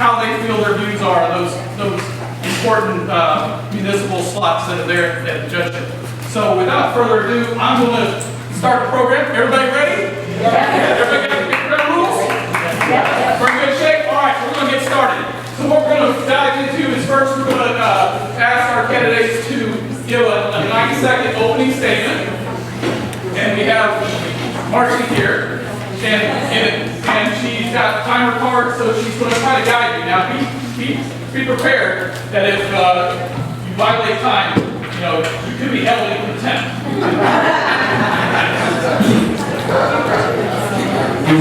how they feel their views are, those important municipal slots that are there at the judgeship. So without further ado, I'm going to start the program. Everybody ready? Yeah. Everybody got the ground rules? Yeah. We're in good shape? All right, we're going to get started. So what we're going to dive into is first we're going to ask our candidates to give a 90-second opening statement. And we have Marcy here. And she's got a timer card, so she's going to try to guide you. Now, be prepared that if you violate time, you could be held in contempt.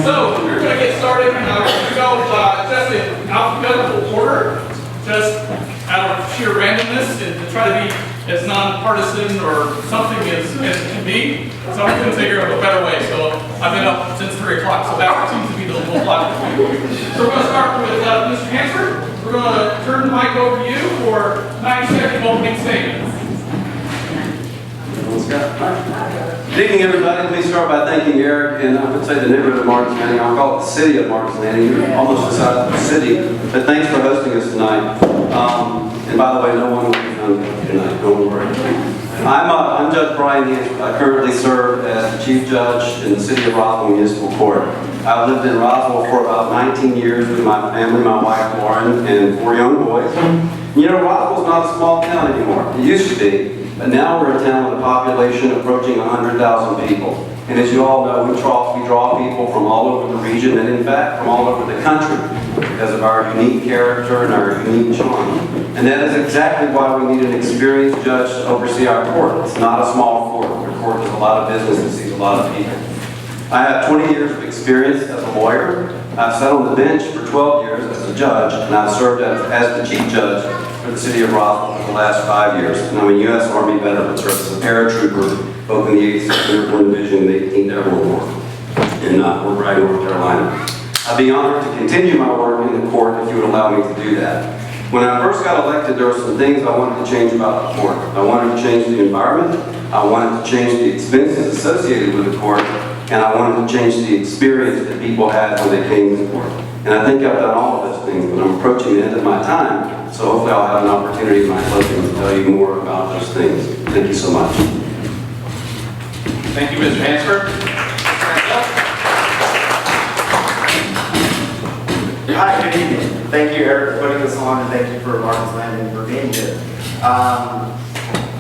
So, we're going to get started. We're going to go just in alphabetical order, just out of sheer randomness, and to try to be as nonpartisan or something as it can be. So I'm going to figure out a better way. So I've been up since 3 o'clock, so that seems to be the little logical. So we're going to start with Mr. Hansford. We're going to turn the mic over to you for 90-second opening statement. Good evening, everybody. Let me start by thanking Eric, and I would say the neighborhood of Martins Landing. I'll call it the city of Martins Landing. You're almost the size of the city. But thanks for hosting us tonight. And by the way, no one will be found tonight. Don't worry. I'm Judge Brian Hansford. I currently serve as the Chief Judge in the City of Roswell Municipal Court. I've lived in Roswell for about 19 years with my family, my wife Lauren, and 4 young boys. Roswell's not a small town anymore. It used to be. But now we're a town with a population approaching 100,000 people. And as you all know, we draw people from all over the region and in fact from all over the country because of our unique character and our unique charm. And that is exactly why we need an experienced judge to oversee our court. It's not a small court. Our court does a lot of business and sees a lot of people. I have 20 years of experience as a lawyer. I've sat on the bench for 12 years as a judge, and I've served as the chief judge for the city of Roswell for the last 5 years. And I'm a U.S. Army veteran, served as a paratrooper, both in the 86th Airborne Division and the 18th Airborne Corps in Fort Bragg, North Carolina. I'd be honored to continue my work in the court if you would allow me to do that. When I first got elected, there were some things I wanted to change about the court. I wanted to change the environment, I wanted to change the expenses associated with the court, and I wanted to change the experience that people had when they came to court. And I think I've done all of those things, but I'm approaching the end of my time, so hopefully I'll have an opportunity in my closing to tell you more about those things. Thank you so much. Thank you, Mr. Hansford. Hi, good evening. Thank you, Eric, for putting this on, and thank you for Martins Landing for being here.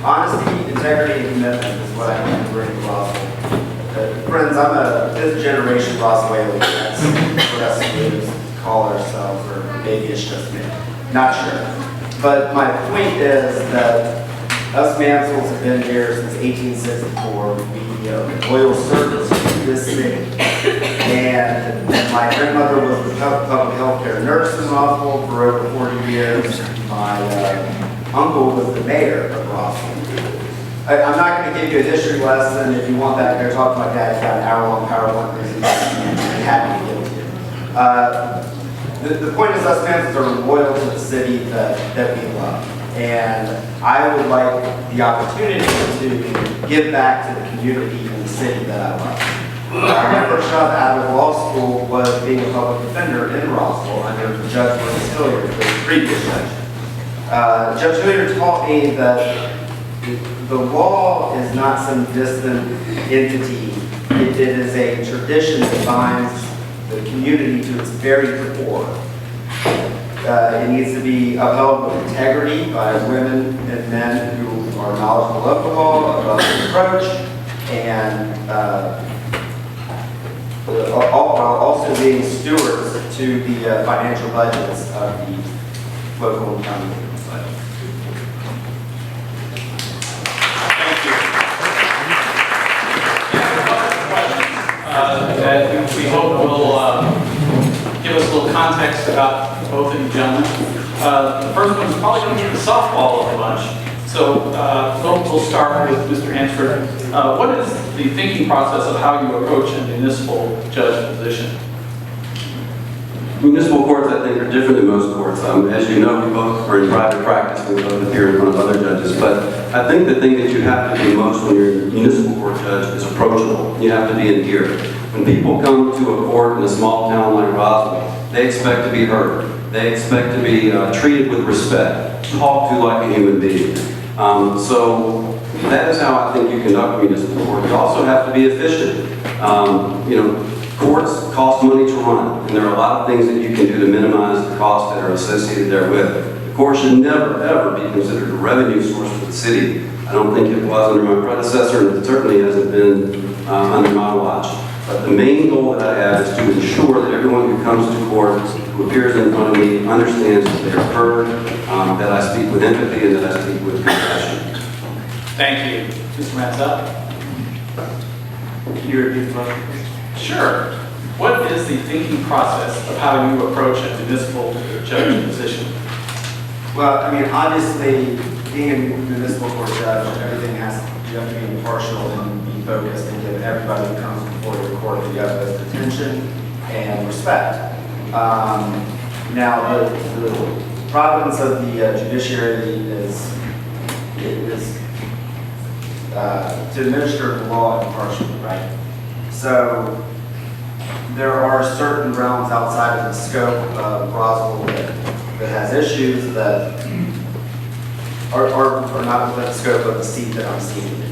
Honesty, integrity, and commitment is what I can bring to Roswell. Friends, I'm a 5th generation Roswellian. That's what us Blues call ourselves, or maybe it's just me. Not sure. But my point is that us Mansells have been here since 1864. We loyal service to this city. And my grandmother was the public health care nurse in Roswell for over 40 years. My uncle was the mayor of Roswell. I'm not going to give you a history lesson. If you want that, go talk to my dad. He's got an hour-long PowerPoint presentation. I'm happy to give it to you. The point is, us fans are loyal to the city that we love. And I would like the opportunity to give back to the community and the city that I love. My first job out of law school was being a public defender in Roswell under Judge Hilliard, the previous judge. Judge Hilliard taught me that the law is not some distant entity. It is a tradition that binds the community to its very core. It needs to be upheld with integrity by women and men who are knowledgeable of the law, about the approach, and also being stewards to the financial budgets of the local and county budget. That we hope will give us a little context about both of you gentlemen. The first one is probably going to be the softball of the bunch. So we'll start with Mr. Hansford. What is the thinking process of how you approach a municipal judge position? Municipal courts, I think, are different than most courts. As you know, we both are in private practice. We both appear in front of other judges. But I think the thing that you have to do most when you're a municipal court judge is approachable. You have to be endeared. When people come to a court in a small town like Roswell, they expect to be heard. They expect to be treated with respect, talked to like a human being. So that is how I think you conduct municipal court. You also have to be efficient. Courts cost money to run, and there are a lot of things that you can do to minimize the costs that are associated therewith. The court should never, ever be considered a revenue source for the city. I don't think it was under my predecessor, and it certainly hasn't been under my watch. But the main goal that I have is to ensure that everyone who comes to court, who appears in front of me, understands that they are heard, that I speak with empathy, and that I speak with compassion. Thank you. Mr. Mansell? Can you repeat the question? Sure. What is the thinking process of how you approach a municipal judge position? Well, I mean, obviously, being a municipal court judge, everything you have to be impartial and be focused and give everybody who comes before your court the utmost attention and respect. Now, the province of the judiciary is to administer the law impartially, right? So there are certain realms outside of the scope of Roswell that has issues that are not within the scope of the seat that I'm seeking.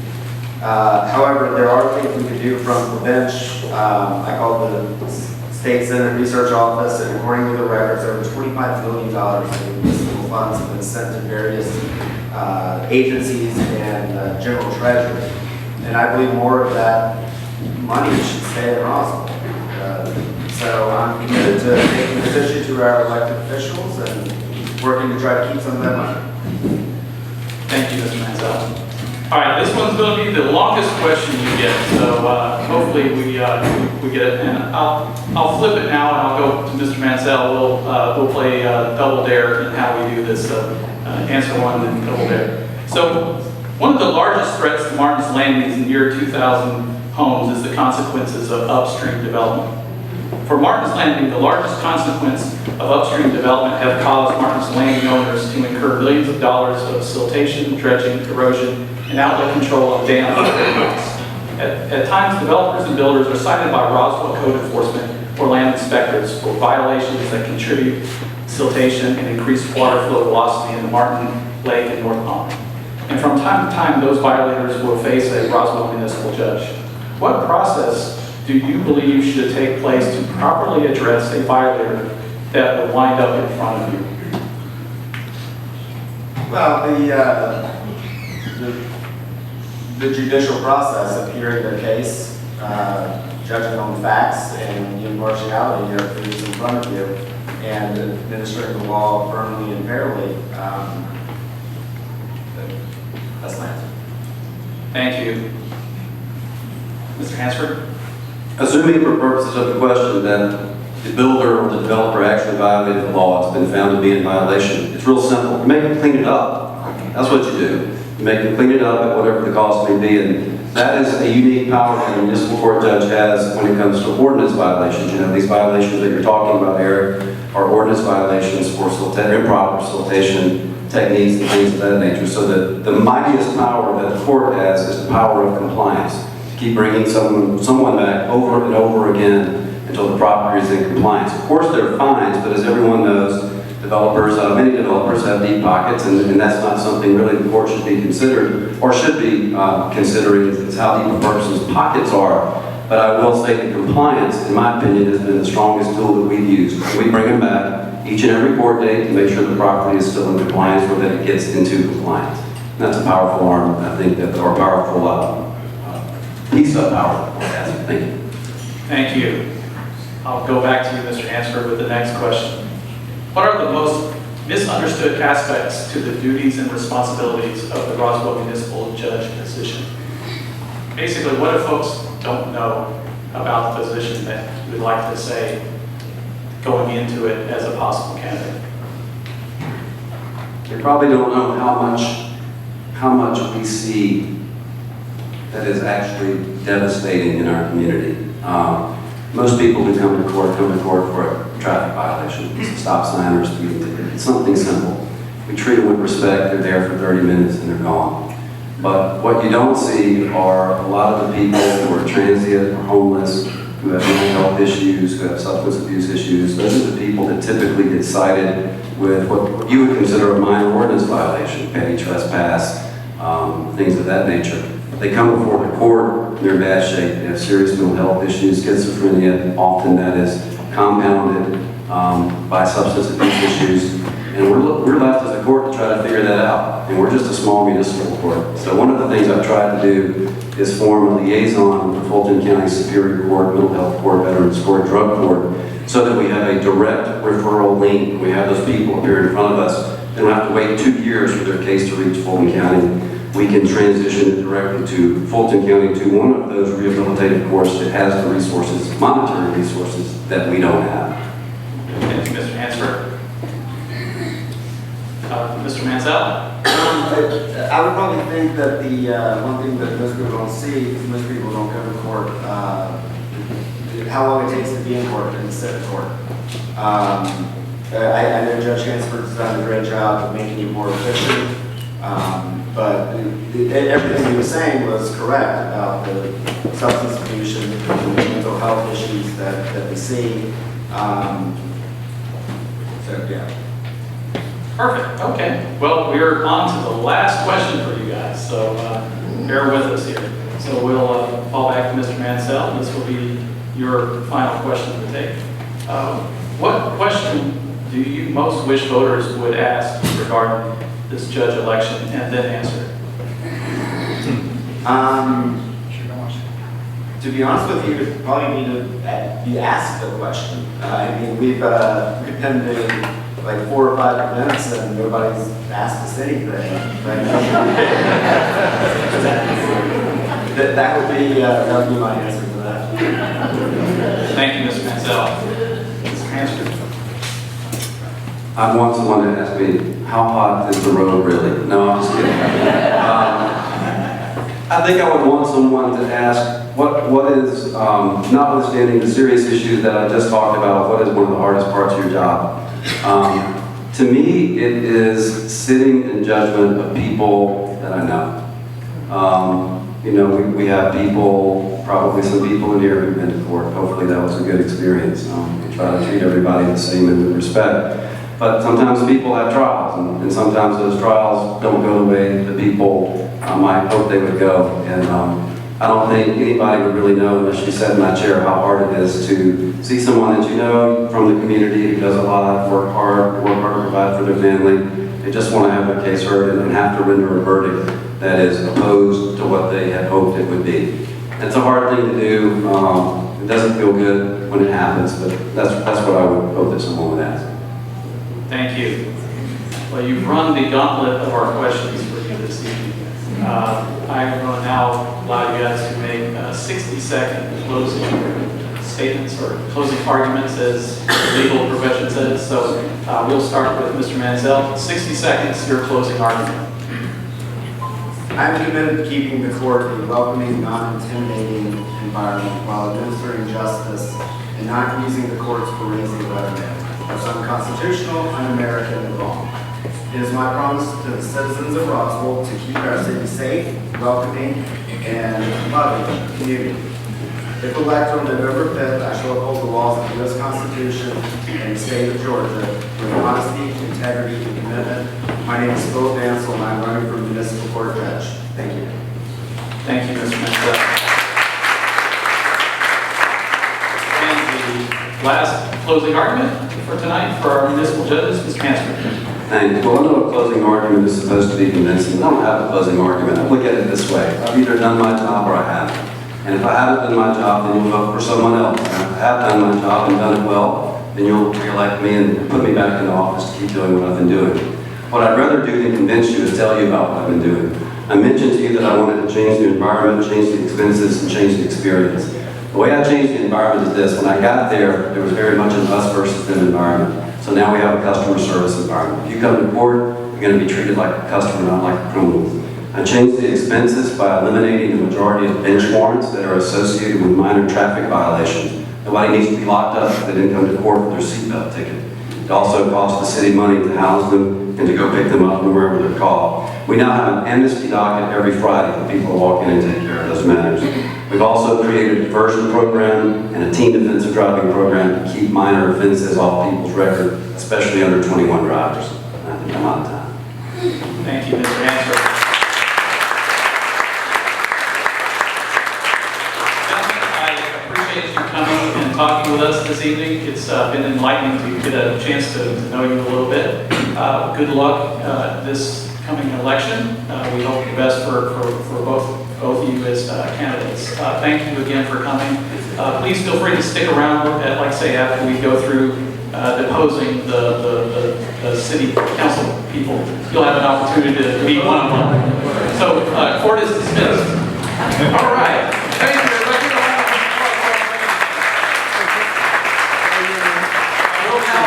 However, there are things we can do from the bench. I called the State Senate Research Office, and according to the records, over $25 million in municipal funds have been sent to various agencies and general treasury. And I believe more of that money should stay in Roswell. So I'm committed to taking this issue to our elected officials and working to try to keep some of that money. Thank you, Mr. Mansell. All right, this one's going to be the longest question you get, so hopefully we get it. And I'll flip it now, and I'll go to Mr. Mansell. We'll play double dare in how we do this. Answer one and double dare. So one of the largest threats to Martin's Landing's in year 2000 homes is the consequences of upstream development. For Martin's Landing, the largest consequence of upstream development have caused Martin's Landing owners to incur millions of dollars of siltation, dredging, erosion, and outlet control of dams and aqueducts. At times, developers and builders are cited by Roswell code enforcement or land inspectors for violations that contribute siltation and increased water flow velocity in the Martin Lake and North Pond. And from time to time, those violators will face a Roswell municipal judge. What process do you believe should take place to properly address a violator that will wind up in front of you? Well, the judicial process of hearing their case, judging on the facts and the impartiality of who's in front of you, and administering the law firmly and fairly. That's my answer. Thank you. Mr. Hansford? Assuming for purposes of the question that the builder or the developer actually violated the law, it's been found to be in violation, it's real simple. You make them clean it up. That's what you do. You make them clean it up at whatever the cost may be, and that is a unique power that a municipal court judge has when it comes to ordinance violations. You know, these violations that you're talking about, Eric, are ordinance violations for improper siltation techniques and things of that nature. So the mightiest power that the court has is the power of compliance. Keep bringing someone back over and over again until the property is in compliance. Of course, there are fines, but as everyone knows, many developers have deep pockets, and that's not something really the court should be considered, or should be considering, is how deep a person's pockets are. But I will say that compliance, in my opinion, has been the strongest tool that we've used. We bring them back each and every court date to make sure the property is still in compliance, or that it gets into compliance. And that's a powerful arm, I think, or powerful piece of power that the court has. Thank you. Thank you. I'll go back to you, Mr. Hansford, with the next question. What are the most misunderstood aspects to the duties and responsibilities of the Roswell municipal judge position? Basically, what if folks don't know about the position that you would like to say going into it as a possible candidate? They probably don't know how much we see that is actually devastating in our community. Most people who come to court for a traffic violation. It's a stop sign or a speeding ticket. It's something simple. We treat them with respect. They're there for 30 minutes and they're gone. But what you don't see are a lot of the people who are transient or homeless who have mental health issues, who have substance abuse issues. Those are the people that typically get cited with what you would consider a minor ordinance violation, petty trespass, things of that nature. They come before the court, they're in bad shape, they have serious mental health issues, schizophrenia, often that is compounded by substance abuse issues. And we're left as a court to try to figure that out. And we're just a small municipal court. So one of the things I've tried to do is form a liaison with the Fulton County Superior Court, Mental Health Court, Veterans Court, Drug Court, so that we have a direct referral link. We have those people appear in front of us. They don't have to wait 2 years for their case to reach Fulton County. We can transition it directly to Fulton County, to one of those rehabilitative courts that has the resources, monetary resources, that we don't have. Thank you, Mr. Hansford. Mr. Mansell? I would probably think that the one thing that most people don't see, most people don't go to court, how long it takes to be in court and sit in court. I know Judge Hansford's done a great job of making it more efficient, but everything he was saying was correct about the substance abuse and the mental health issues that we see. So yeah. Perfect. Okay. Well, we're on to the last question for you guys, so bear with us here. So we'll fall back to Mr. Mansell. This will be your final question to take. What question do you most wish voters would ask regarding this judge election, and then answer it? To be honest with you, you probably need to be asked the question. I mean, we've been doing like 4 or 5 events and nobody's asked us anything. That would be my answer to that. Thank you, Mr. Mansell. Mr. Hansford. I want someone to ask me, how hot is the road really? No, I'm just kidding. I think I would want someone to ask, what is, notwithstanding the serious issues that I just talked about, what is one of the hardest parts of your job? To me, it is sitting in judgment of people that I know. You know, we have people, probably some people in here who've been to court. Hopefully that was a good experience. We try to treat everybody the same and with respect. But sometimes people have trials, and sometimes those trials don't go the way the people might hope they would go. And I don't think anybody would really know unless you sat in that chair how hard it is to see someone that you know from the community who does a lot, work hard to provide for their family. They just want to have their case heard and have to render a verdict that is opposed to what they had hoped it would be. It's a hard thing to do. It doesn't feel good when it happens, but that's what I would hope that someone would ask. Thank you. Well, you've run the gauntlet of our questions for you this evening. I'm going to now allow you guys to make 60-second closing statements or closing arguments, as the legal profession says. So we'll start with Mr. Mansell. 60 seconds, your closing argument. I'm committed to keeping the court a welcoming, non-intimidating environment while administering justice and not using the courts for raising revenue. That's unconstitutional, un-American, and wrong. It is my promise to the citizens of Roswell to keep our city safe, welcoming, and loving community. If elected on November 5th, I shall uphold the laws of the U.S. Constitution and the state of Georgia with honesty, integrity, and commitment. My name is Philip Ansel, and I'm running for municipal court judge. Thank you. Thank you, Mr. Mansell. And the last closing argument for tonight for our municipal judges, Mr. Hansford. Thanks. Well, I know a closing argument is supposed to be convincing. I don't have a closing argument. I look at it this way. I've either done my job or I haven't. And if I haven't done my job, then you'll vote for someone else. And if I have done my job and done it well, then you'll re-elect me and put me back in the office to keep doing what I've been doing. What I'd rather do than convince you is tell you about what I've been doing. I mentioned to you that I wanted to change the environment, change the expenses, and change the experience. The way I changed the environment is this. When I got there was very much an us versus them environment. So now we have a customer service environment. If you come to court, you're going to be treated like a customer, not like a criminal. I changed the expenses by eliminating the majority of bench warrants that are associated with minor traffic violations. Nobody needs to be locked up if they didn't come to court with their seatbelt ticket. It also costs the city money to house them and to go pick them up wherever they're called. We now have an amnesty docket every Friday for people to walk in and take care of those matters. We've also created a diversion program and a teen defensive driving program to keep minor offenses off people's record, especially under 21 drivers. I think I'm out of time. Thank you, Mr. Answer. I appreciate you coming and talking with us this evening. It's been enlightening to get a chance to know you a little bit. Good luck this coming election. We hope the best for both of you as candidates. Thank you again for coming. Please feel free to stick around, like I say, after we go through deposing the city council people. You'll have an opportunity to meet one-on-one. So, court is dismissed. All right. Thank you, everybody. We'll now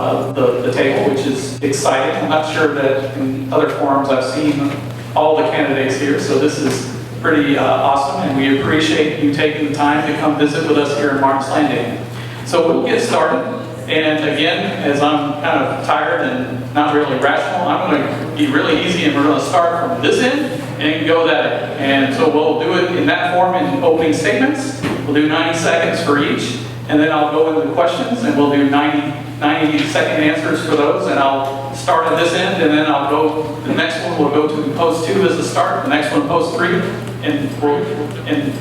have the table, which is exciting. I'm not sure that in other forums I've seen all the candidates here, so this is pretty awesome, and we appreciate you taking the time to come visit with us here in Martin's Landing. So we'll get started, and again, as I'm kind of tired and not really rational, I'm going to be really easy, and we're going to start from this end and go that end. And so we'll do it in that form in opening statements. We'll do 90 seconds for each, and then I'll go into the questions, and we'll do 90-second answers for those, and I'll start at this end, and then I'll go, the next one will go to post 2 as the start, the next one post 3, and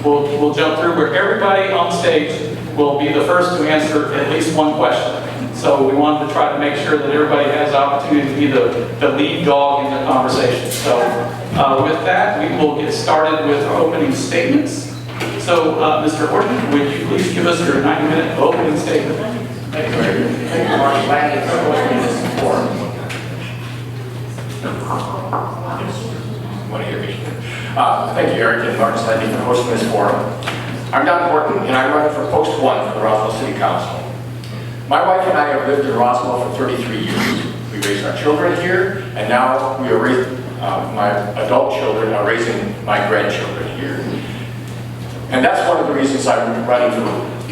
we'll jump through where everybody on stage will be the first to answer at least one question. So we wanted to try to make sure that everybody has the opportunity to be the lead dog in the conversation. So with that, we will get started with opening statements. So Mr. Horton, would you please give us your 90-minute opening statement? Thank you, Mark. Landing for hosting this forum. Want to hear me? Thank you, Eric and Martin's Landing, for hosting this forum. I'm Don Horton, and I'm running for Post 1 for the Roswell City Council. My wife and I have lived in Roswell for 33 years. We raised our children here, and now we are raising, my adult children are raising my grandchildren here. And that's one of the reasons I'm running for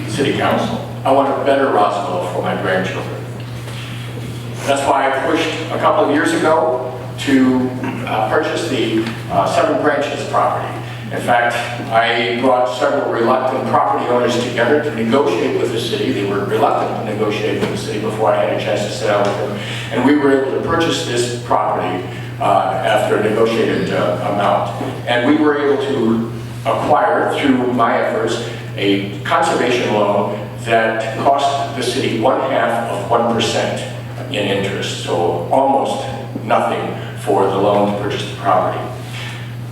City Council. I want a better Roswell for my grandchildren. That's why I pushed a couple of years ago to purchase the 7 Branches property. In fact, I brought several reluctant property owners together to negotiate with the city. They were reluctant to negotiate with the city before I had a chance to sit down with them. And we were able to purchase this property after a negotiated amount. And we were able to acquire, through my efforts, a conservation loan that cost the city 0.5% in interest. So almost nothing for the loan to purchase the property.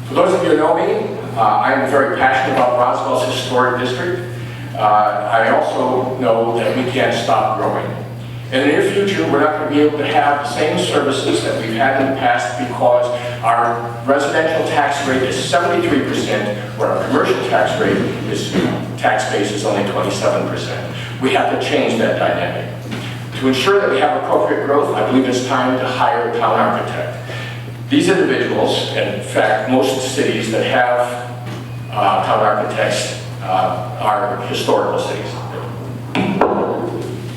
For those of you who know me, I'm very passionate about Roswell's historic district. I also know that we can't stop growing. In the near future, we're not going to be able to have the same services that we've had in the past because our residential tax rate is 73%, where our commercial tax rate is, tax base is only 27%. We have to change that dynamic. To ensure that we have appropriate growth, I believe it's time to hire a town architect. These individuals, and in fact, most cities that have town architects are historical cities.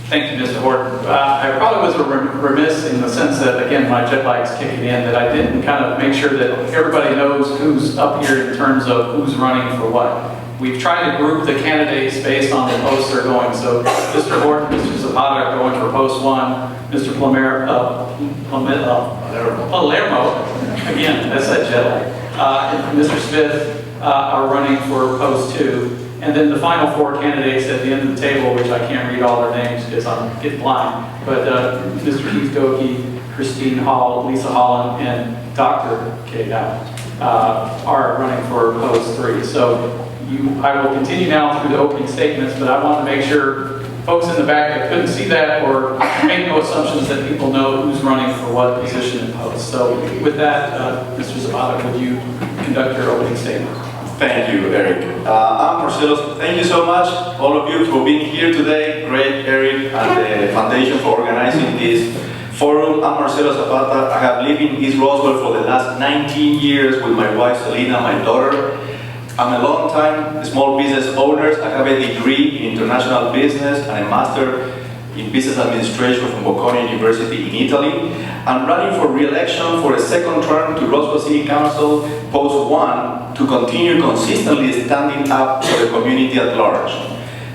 Thank you, Mr. Horton. I probably was remiss in the sense that, again, my jet lag's kicking in, that I didn't kind of make sure that everybody knows who's up here in terms of who's running for what. We've tried to group the candidates based on the posts they're going. So Mr. Horton, Mr. Zapata are going for post 1. Mr. Palermo, again, that's that jet lag. And Mr. Smith are running for post 2. And then the final 4 candidates at the end of the table, which I can't read all their names because I'm getting blind, but Mr. Keith Goki, Christine Hall, Lisa Holland, and Dr. Kay Dow are running for post 3. So I will continue now through the opening statements, but I want to make sure folks in the back that couldn't see that or make no assumptions that people know who's running for what position in post. So with that, Mr. Zapata, would you conduct your opening statement? Thank you, Eric. I'm Marcelo. Thank you so much, all of you, for being here today. Great, Eric, and the foundation for organizing this forum. I'm Marcelo Zapata. I have lived in East Roswell for the last 19 years with my wife, Selena, my daughter. I'm a long-time small business owner. I have a degree in international business and a master in business administration from Bocconi University in Italy. I'm running for re-election for a second term to Roswell City Council, post 1, to continue consistently standing up for the community at large.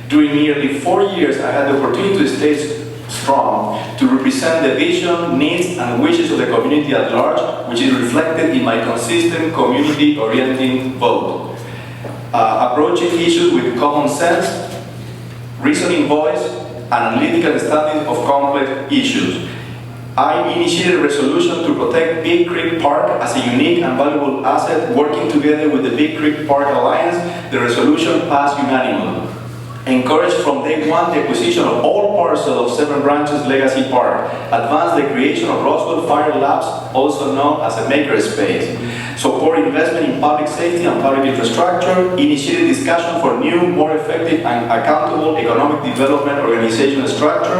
During nearly 4 years, I had the opportunity to stay strong, to represent the vision, needs, and wishes of the community at large, which is reflected in my consistent community-oriented vote. Approaching issues with common sense, reasoning voice, and analytical understanding of complex issues. I initiated a resolution to protect Big Creek Park as a unique and valuable asset. Working together with the Big Creek Park Alliance, the resolution passed unanimously. Encouraged from day one the acquisition of all parcels of Seven Branches Legacy Park. Advanced the creation of Roswell Fire Labs, also known as a makerspace. Support investment in public safety and public infrastructure. Initiated discussion for new, more effective and accountable economic development organizational structure.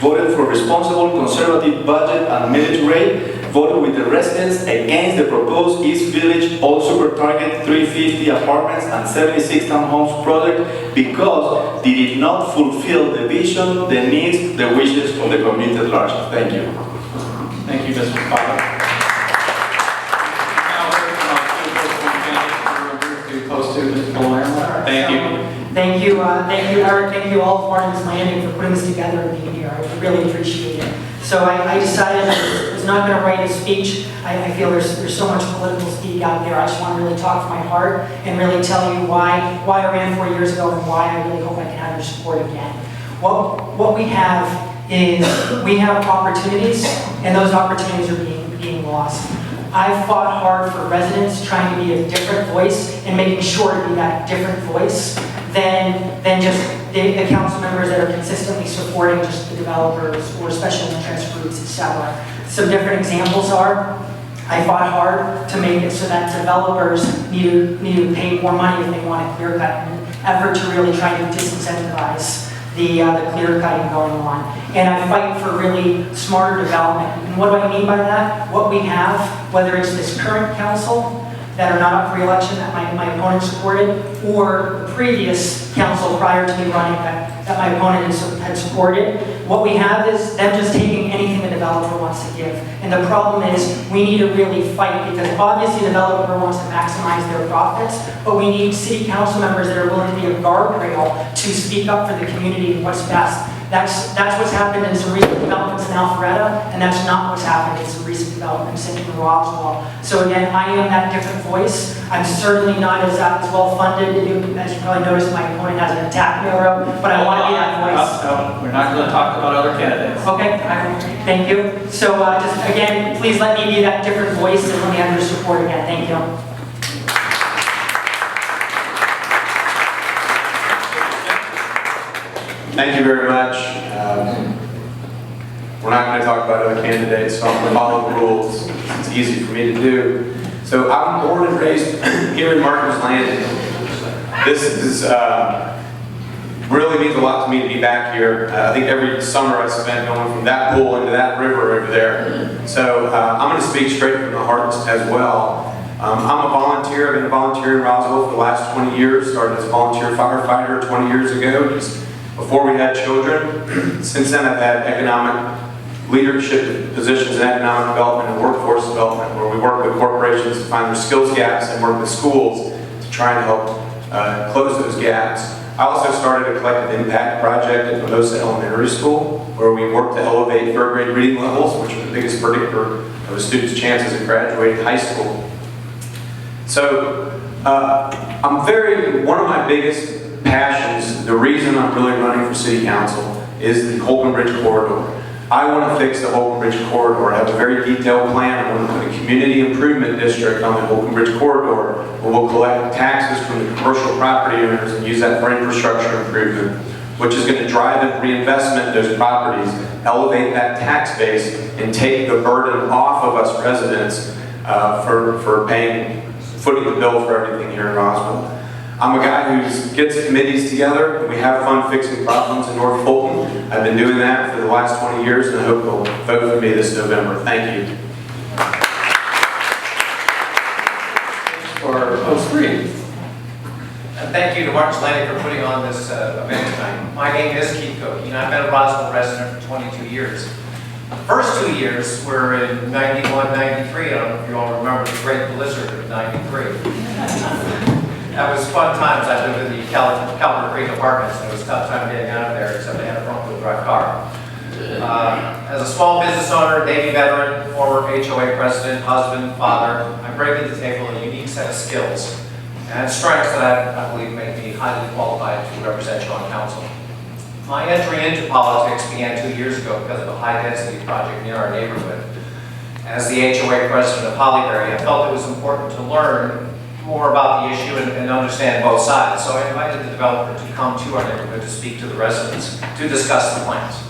Voted for responsible conservative budget and millage rate. Voted with the residents against the proposed East Village All Super Target 350 apartments and 76 townhomes project because they did not fulfill the vision, the needs, the wishes of the community at large. Thank you. Thank you, Mr. Papa. Thank you. Thank you, Eric. Thank you all for Martin's Landing for putting this together and being here. I really appreciate it. So I decided I was not going to write a speech. I feel there's so much political speak out there. I just want to really talk from my heart and really tell you why I ran 4 years ago and why I really hope I can have your support again. What we have is we have opportunities, and those opportunities are being lost. I've fought hard for residents, trying to be a different voice and making sure to be that different voice than just the council members that are consistently supporting just the developers or special interest groups, etc. Some different examples are, I fought hard to make it so that developers need to pay more money if they want a clear cut, in an effort to really try to disincentivize the clear cutting going on. And I fight for really smarter development. And what do I mean by that? What we have, whether it's this current council that are not up for re-election that my opponent supported, or the previous council prior to me running that my opponent had supported, what we have is them just taking anything the developer wants to give. And the problem is we need to really fight, because obviously the developer wants to maximize their profits, but we need city council members that are willing to be a guardrail to speak up for the community and what's best. That's what's happened in some recent developments in Alpharetta, and that's not what's happened in some recent developments in Roswell. So again, I am that different voice. I'm certainly not as well funded. As you probably noticed, my opponent has an attack mail, but I want to be that voice. No, we're not going to talk about other candidates. Okay, thank you. So just again, please let me be that different voice and let me have your support again. Thank you. Thank you very much. We're not going to talk about other candidates, so I'm going to follow the rules. It's easy for me to do. So I'm born and raised here in Martin's Landing. This is really means a lot to me to be back here. I think every summer I spent going from that pool into that river over there. So I'm going to speak straight from the heart as well. I'm a volunteer. I've been a volunteer in Roswell for the last 20 years. Started as a volunteer firefighter 20 years ago, just before we had children. Since then, I've had economic leadership positions in economic development and workforce development, where we work with corporations to find their skills gaps and work with schools to try and help close those gaps. I also started a collective impact project at Mimosa Elementary School, where we work to elevate third grade reading levels, which are the biggest predictor of a student's chances of graduating high school. So, one of my biggest passions, the reason I'm really running for city council, is the Holcomb Ridge Corridor. I want to fix the Holcomb Ridge Corridor. I have a very detailed plan. I want to put a community improvement district on the Holcomb Ridge Corridor, where we'll collect taxes from the commercial property owners and use that for infrastructure improvement, which is going to drive in reinvestment in those properties, elevate that tax base, and take the burden off of us residents for footing the bill for everything here in Roswell. I'm a guy who gets committees together, and we have fun fixing problems in North Fulton. I've been doing that for the last 20 years, and I hope you'll vote for me this November. Thank you. For post 3. and thank you to Martin's Landing for putting on this event tonight. My name is Keith Cokie, and I've been a Roswell resident for 22 years. The first 2 years were in 91, 93. I don't know if you all remember the great blizzard of 93. That was fun times. I lived in the Calvert Creek Apartments, and it was a tough time getting out of there, except I had a front-wheel drive car. As a small business owner, Navy veteran, former HOA president, husband, father, I bring to the table a unique set of skills and strengths that I believe make me highly qualified to represent you on council. My entry into politics began 2 years ago because of a high-density project near our neighborhood. As the HOA president of Hollyberry, I felt it was important to learn more about the issue and understand both sides. So I invited the developer to come to our neighborhood to speak to the residents to discuss the plans.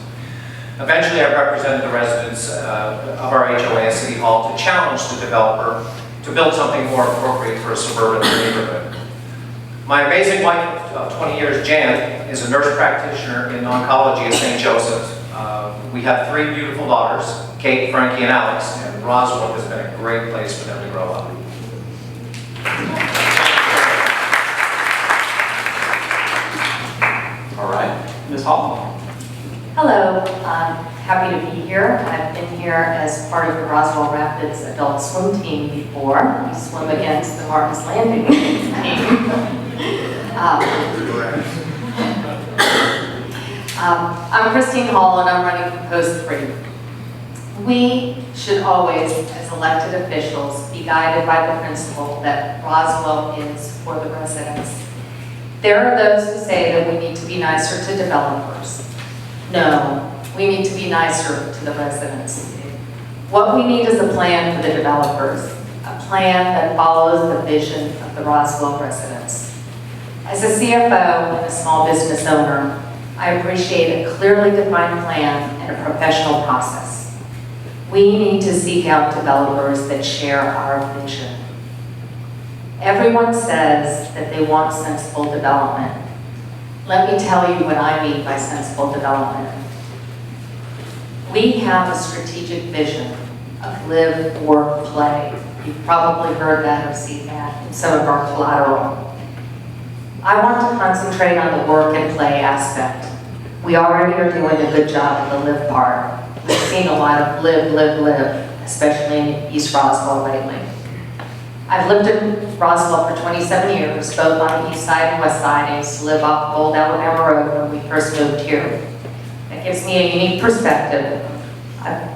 Eventually, I represented the residents of our HOA at City Hall to challenge the developer to build something more appropriate for a suburban neighborhood. My amazing wife of 20 years, Jan, is a nurse practitioner in oncology at St. Joseph's. We have 3 beautiful daughters, Kate, Frankie, and Alex, and Roswell has been a great place for them to grow up. All right, Ms. Hall. Hello, I'm happy to be here. I've been here as part of the Roswell Rapids adult swim team before. We swim against the Martin's Landing team. I'm Christine Hall and I'm running for post 3. We should always, as elected officials, be guided by the principle that Roswell is for the residents. There are those who say that we need to be nicer to developers. No, we need to be nicer to the residents. What we need is a plan for the developers, a plan that follows the vision of the Roswell residents. As a CFO and a small business owner, I appreciate a clearly defined plan and a professional process. We need to seek out developers that share our vision. Everyone says that they want sensible development. Let me tell you what I mean by sensible development. We have a strategic vision of live, work, play. You've probably heard that or seen that in some of our collateral. I want to concentrate on the work and play aspect. We already are doing a good job of the live part. We've seen a lot of live, live, live, especially in East Roswell lately. I've lived in Roswell for 27 years, both on the east side and west side. I used to live off Old Alabama Road when we first moved here. That gives me a unique perspective. I've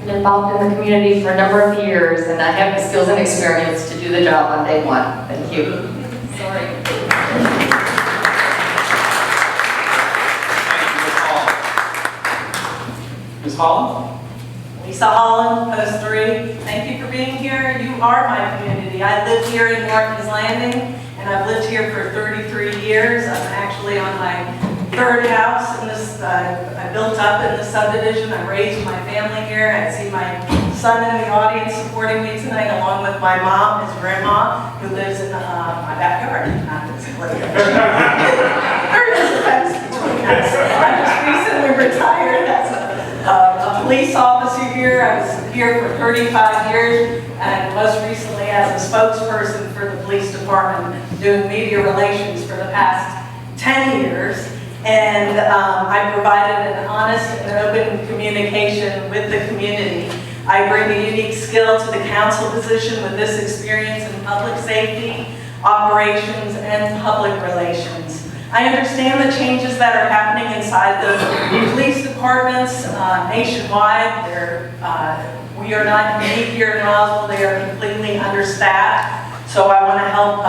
been involved in the community for a number of years, and I have the skills and experience to do the job on day one. Thank you. Sorry. Ms. Holland? Lisa Holland, Post 3. Thank you for being here. You are my community. I live here in Martin's Landing, and I've lived here for 33 years. I'm actually on my 3rd house in this. I built up in the subdivision. I raised my family here. I see my son in the audience supporting me tonight, along with my mom, his grandma, who lives in my backyard. Not this place. There is a fence between us. I just recently retired as a police officer here. I was here for 35 years, and most recently as a spokesperson for the police department, doing media relations for the past 10 years. And I provided an honest and open communication with the community. I bring a unique skill to the council position with this experience in public safety, operations, and public relations. I understand the changes that are happening inside the police departments nationwide. We are not unique here in Roswell. They are completely understaffed. So I want to help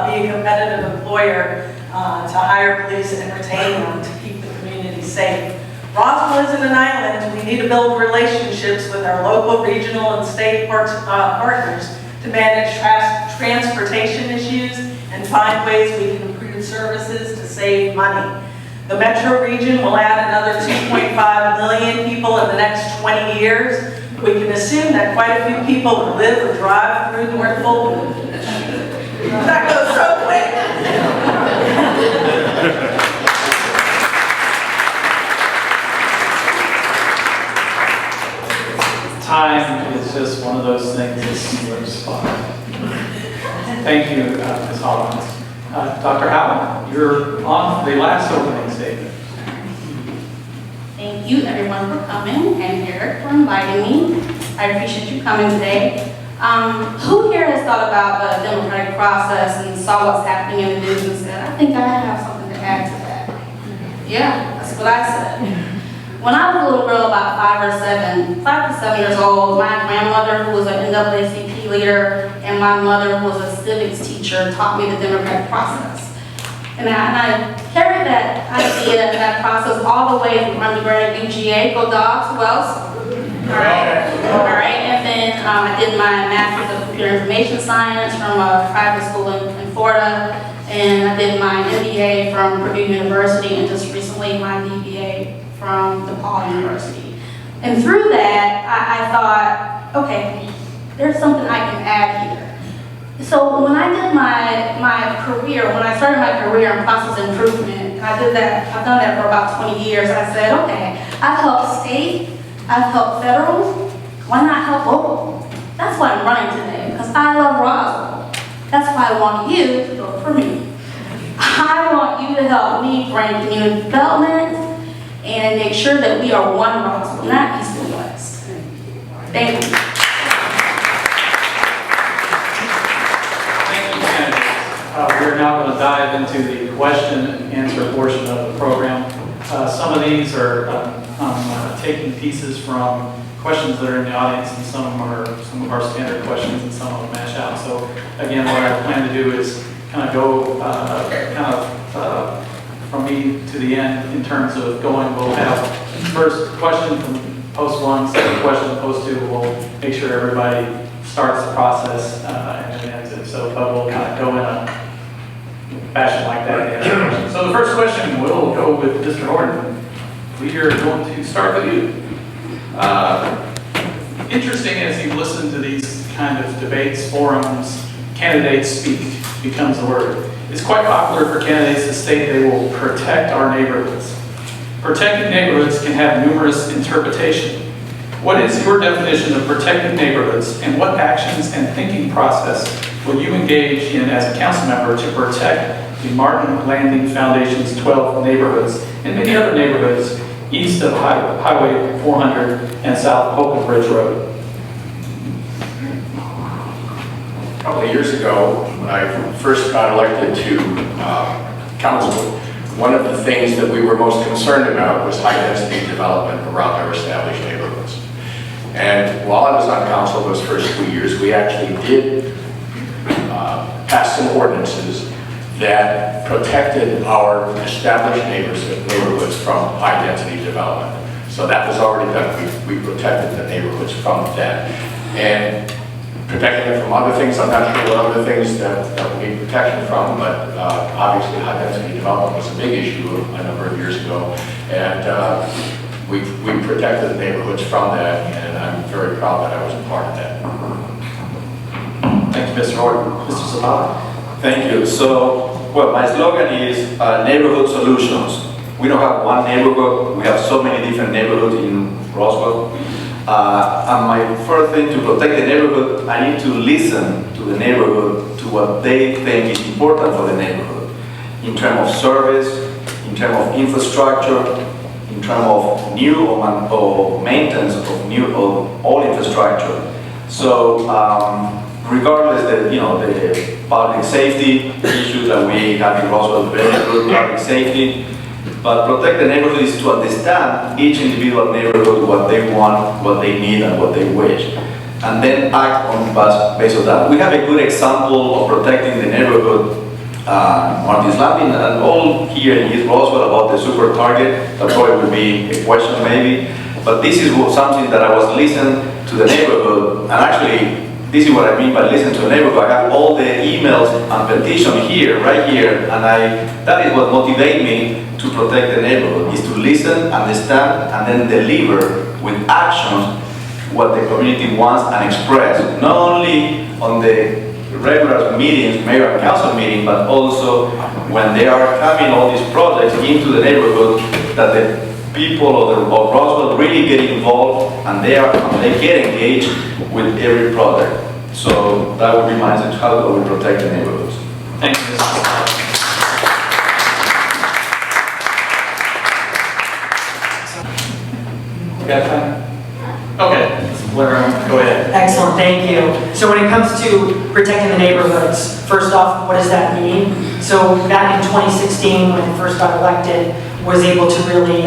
be a competitive employer to hire police and retain them to keep the community safe. Roswell isn't an island. We need to build relationships with our local, regional, and state partners to manage transportation issues and find ways we can improve services to save money. The metro region will add another 2.5 million people in the next 20 years. We can assume that quite a few people will live or drive through North Fulton. That goes so quick. Time is just one of those things that slips by. Thank you, Ms. Hollins. Dr. Howell, you're on the last opening statement. Thank you everyone for coming and Eric for inviting me. I appreciate you coming today. Who here has thought about the democratic process and saw what's happening in the news and said, I think I have something to add to that? Yeah, that's what I said. When I was a little girl, about 5 to 7 years old, my grandmother, who was an NAACP leader, and my mother, who was a civics teacher, taught me the democratic process. And I carried that idea and that process all the way from undergrad UGA, go Dogs, who else? All right, and then I did my Master's of Computer Information Science from a private school in Florida, and I did my MBA from Purdue University, and just recently my DBA from DePaul University. And through that, I thought, okay, there's something I can add here. So when I did my career, when I started my career in process improvement, I've done that for about 20 years, I said, okay, I've helped state, I've helped federal, why not help local? That's why I'm running today, because I love Roswell. That's why I want you to vote for me. I want you to help me bring community development and make sure that we are one Roswell, not east and west. Thank you. We're now going to dive into the question and answer portion of the program. Some of these are I'm taking pieces from questions that are in the audience, and some of our standard questions, and some of them mash out. So again, what I plan to do is kind of go from me to the end in terms of going. We'll have first question from post 1, second question from post 2. We'll make sure everybody starts the process and then ends it. So, but we'll kind of go in a fashion like that. So the first question, we'll go with Mr. Horton. We are going to start with you. Interesting as you listen to these kind of debates, forums, candidates speak becomes the word. It's quite popular for candidates to state they will protect our neighborhoods. Protecting neighborhoods can have numerous interpretations. What is your definition of protecting neighborhoods, and what actions and thinking process will you engage in as a council member to protect the Martin Landing Foundation's 12 neighborhoods and many other neighborhoods east of Highway 400 and south of Hope Ridge Road? A couple of years ago, when I first got elected to council, one of the things that we were most concerned about was high-density development around our established neighborhoods. And while I was on council those first 2 years, we actually did pass some ordinances that protected our established neighborhoods from high-density development. So that was already done. We protected the neighborhoods from that. And protecting them from other things, I'm not sure what other things that we need protection from, but obviously high-density development was a big issue a number of years ago. And we protected the neighborhoods from that, and I'm very proud that I was a part of that. Thank you, Mr. Horton. Mr. Zapata. Thank you. So, well, my slogan is neighborhood solutions. We don't have one neighborhood. We have so many different neighborhoods in Roswell. And my first thing, to protect the neighborhood, I need to listen to the neighborhood, to what they think is important for the neighborhood, in terms of service, in terms of infrastructure, in terms of new or maintenance of all infrastructure. So regardless the public safety issues that we have in Roswell, very good public safety, but protect the neighborhood is to understand each individual neighborhood, what they want, what they need, and what they wish, and then act on based on that. We have a good example of protecting the neighborhood, Martin's Landing, and all here in East Roswell about the super target. That probably would be a question maybe, but this is something that I was listening to the neighborhood, and actually this is what I mean by listen to the neighborhood. I have all the emails and petitions here, right here, and that is what motivates me to protect the neighborhood, is to listen, understand, and then deliver with actions what the community wants and express, not only on the regular meetings, mayor and council meeting, but also when they are coming all these projects into the neighborhood, that the people of Roswell really get involved and they get engaged with every project. So that would be my message, how do we protect the neighborhoods? Thank you, Mrs. You got time? Okay, Mrs. Blair, go ahead. Excellent, thank you. So when it comes to protecting the neighborhoods, first off, what does that mean? So back in 2016, when I first got elected, was able to really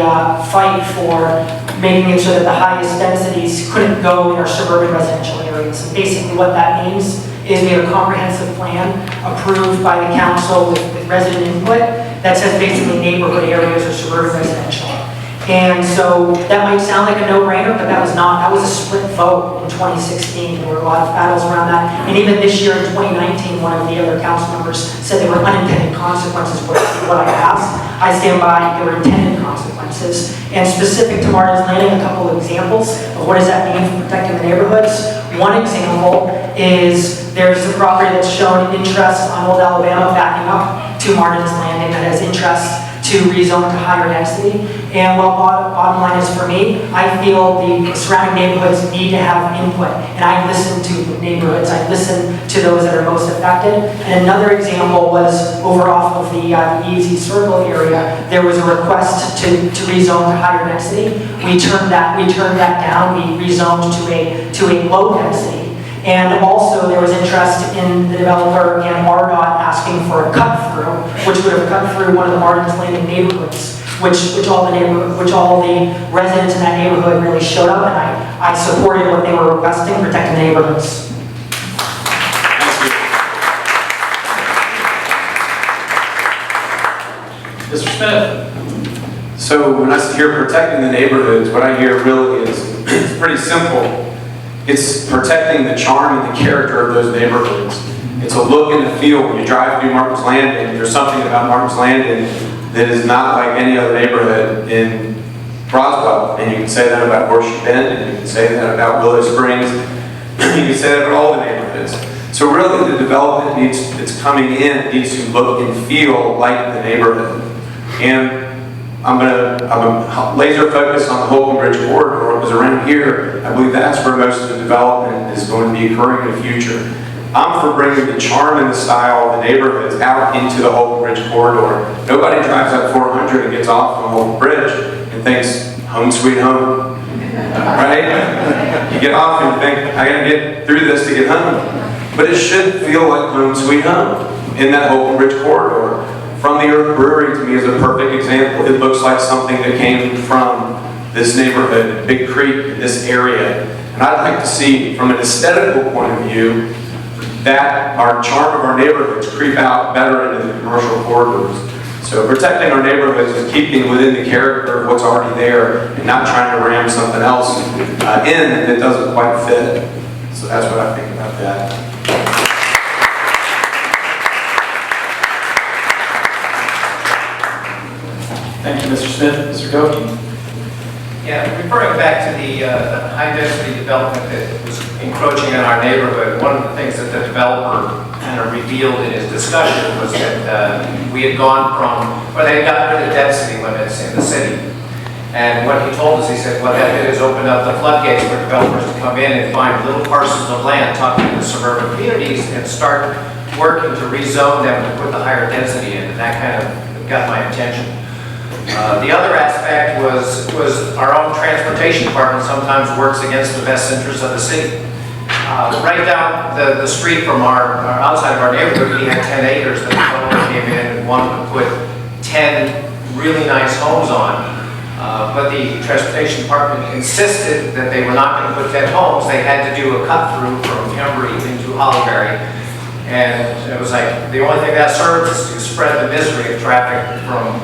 fight for making sure that the highest densities couldn't go in our suburban residential areas. And basically what that means is we have a comprehensive plan approved by the council with resident input that says basically neighborhood areas or suburban residential. And so that might sound like a no-brainer, but that was not. That was a split vote in 2016. There were a lot of battles around that. And even this year in 2019, one of the other council members said there were unintended consequences with what I asked. I stand by, there were intended consequences. And specific to Martin's Landing, a couple of examples of what does that mean for protecting the neighborhoods. One example is there's a property that's shown interest on Old Alabama backing up to Martin's Landing that has interest to rezone to higher density. And what bottom line is for me, I feel the surrounding neighborhoods need to have input. And I listen to neighborhoods, I listen to those that are most affected. And another example was over off of the EZ Circle area, there was a request to rezone to higher density. We turned that down, we rezoned to a low density. And also there was interest in the developer and RDOT asking for a cut through, which would have cut through one of the Martin's Landing neighborhoods, which all the residents in that neighborhood really showed up, and I supported what they were requesting, protecting the neighborhoods. Mr. Smith. So when I hear protecting the neighborhoods, what I hear really is it's pretty simple. It's protecting the charm and the character of those neighborhoods. It's a look and a feel. When you drive through Martin's Landing, there's something about Martin's Landing that is not like any other neighborhood in Roswell. And you can say that about Horseshoe Bend, and you can say that about Willow Springs. You can say that about all the neighborhoods. So really the development that's coming in needs to look and feel like the neighborhood. And I'm laser focused on the Holcomb Bridge corridor because around here, I believe that's where most of the development is going to be occurring in the future. I'm for bringing the charm and the style of the neighborhoods out into the Holcomb Bridge corridor. Nobody drives up 400 and gets off on Holcomb Bridge and thinks, home sweet home, right? You get off and you think, I gotta get through this to get home. But it should feel like home sweet home in that Holcomb Bridge corridor. From the Earth Brewery, to me, is a perfect example. It looks like something that came from this neighborhood, Big Creek, this area. And I'd like to see, from an aesthetical point of view, that our charm of our neighborhoods creep out better into the commercial corridors. So protecting our neighborhoods is keeping within the character of what's already there and not trying to ram something else in that doesn't quite fit. So that's what I think about that. Thank you, Mr. Smith. Mr. Goki. Yeah, referring back to the high-density development that was encroaching on our neighborhood, one of the things that the developer kind of revealed in his discussion was that we had gone from, or they had gotten rid of density limits in the city. And what he told us, he said, what that did is open up the floodgates for developers to come in and find little parcels of land, talking to the suburban communities, and start working to rezone them to put the higher density in, and that kind of got my attention. The other aspect was our own transportation department sometimes works against the best interests of the city. Right down the street from our outside of our neighborhood, we had 10 acres that the developer came in and wanted to put 10 really nice homes on. But the transportation department insisted that they were not going to put 10 homes. They had to do a cut through from Embry into Hollyberry. And it was like, the only thing that serves is to spread the misery of traffic from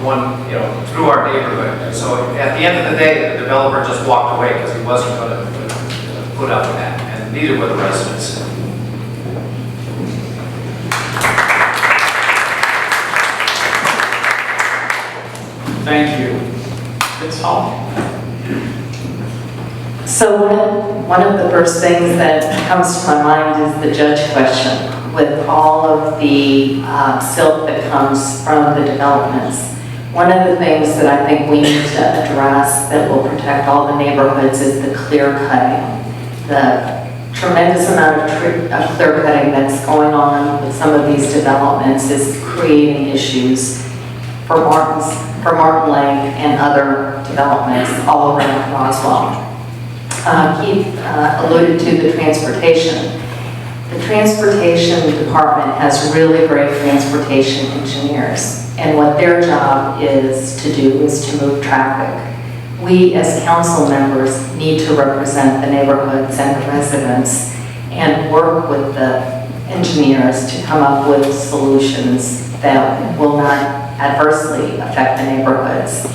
through our neighborhood. And so at the end of the day, the developer just walked away because he wasn't going to put up with that. And neither were the residents. Thank you. Ms. Hall. So one of the first things that comes to my mind is the judge question. With all of the silt that comes from the developments. One of the things that I think we need to address that will protect all the neighborhoods is the clear cutting, the tremendous amount of clear cutting that's going on with some of these developments is creating issues for Martin Lake and other developments all around Roswell. Keith alluded to the transportation. The transportation department has really great transportation engineers, and what their job is to do is to move traffic. We as council members need to represent the neighborhoods and the residents and work with the engineers to come up with solutions that will not adversely affect the neighborhoods.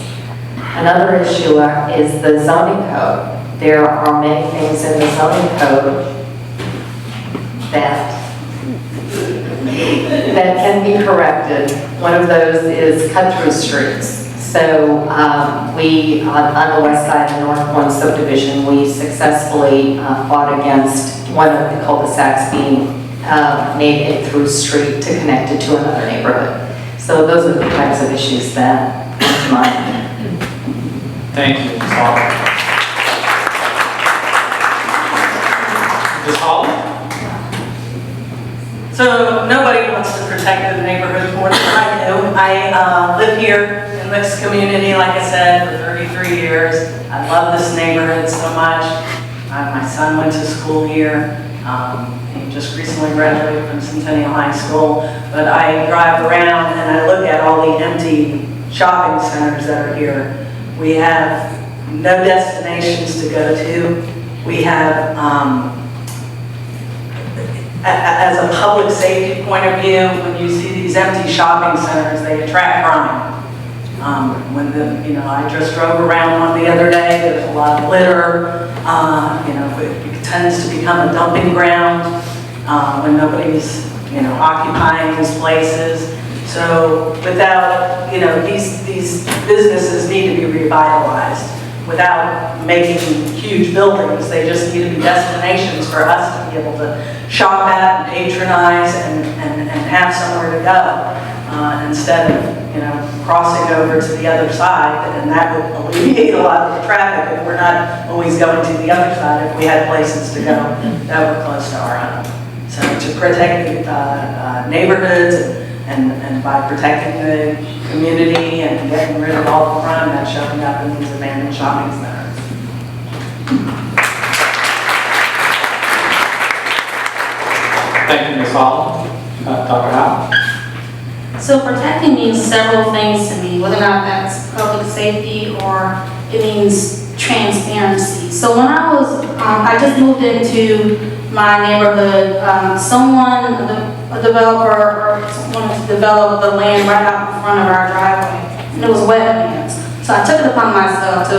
Another issue is the zoning code. There are many things in the zoning code that can be corrected. One of those is cut-through streets. So we, on the west side of the North One subdivision, we successfully fought against one of the cul-de-sacs being made a through street to connect it to another neighborhood. So those are the types of issues that come to mind. Thank you, Ms. Hall. Ms. Hall? So nobody wants to protect the neighborhoods more than I do. I live here in this community, like I said, for 33 years. I love this neighborhood so much. My son went to school here. He just recently graduated from Centennial High School. But I drive around and I look at all the empty shopping centers that are here. We have no destinations to go to. We have, as a public safety point of view, when you see these empty shopping centers, they attract crime. I just drove around one the other day. There's a lot of litter. It tends to become a dumping ground when nobody's, occupying these places. So without, these businesses need to be revitalized. Without making huge buildings, they just need to be destinations for us to be able to shop at and patronize and have somewhere to go instead of crossing over to the other side, and that would alleviate a lot of the traffic if we're not always going to the other side. If we had places to go that were close to our own, so to protect the neighborhoods and by protecting the community and getting rid of all the crime that's showing up in these abandoned shopping centers. Thank you, Ms. Hall. Dr. Howe? So protecting means several things to me, whether or not that's public safety or it means transparency. So when I just moved into my neighborhood, a developer wanted to develop the land right out in front of our driveway, and it was wetlands. So I took it upon myself to,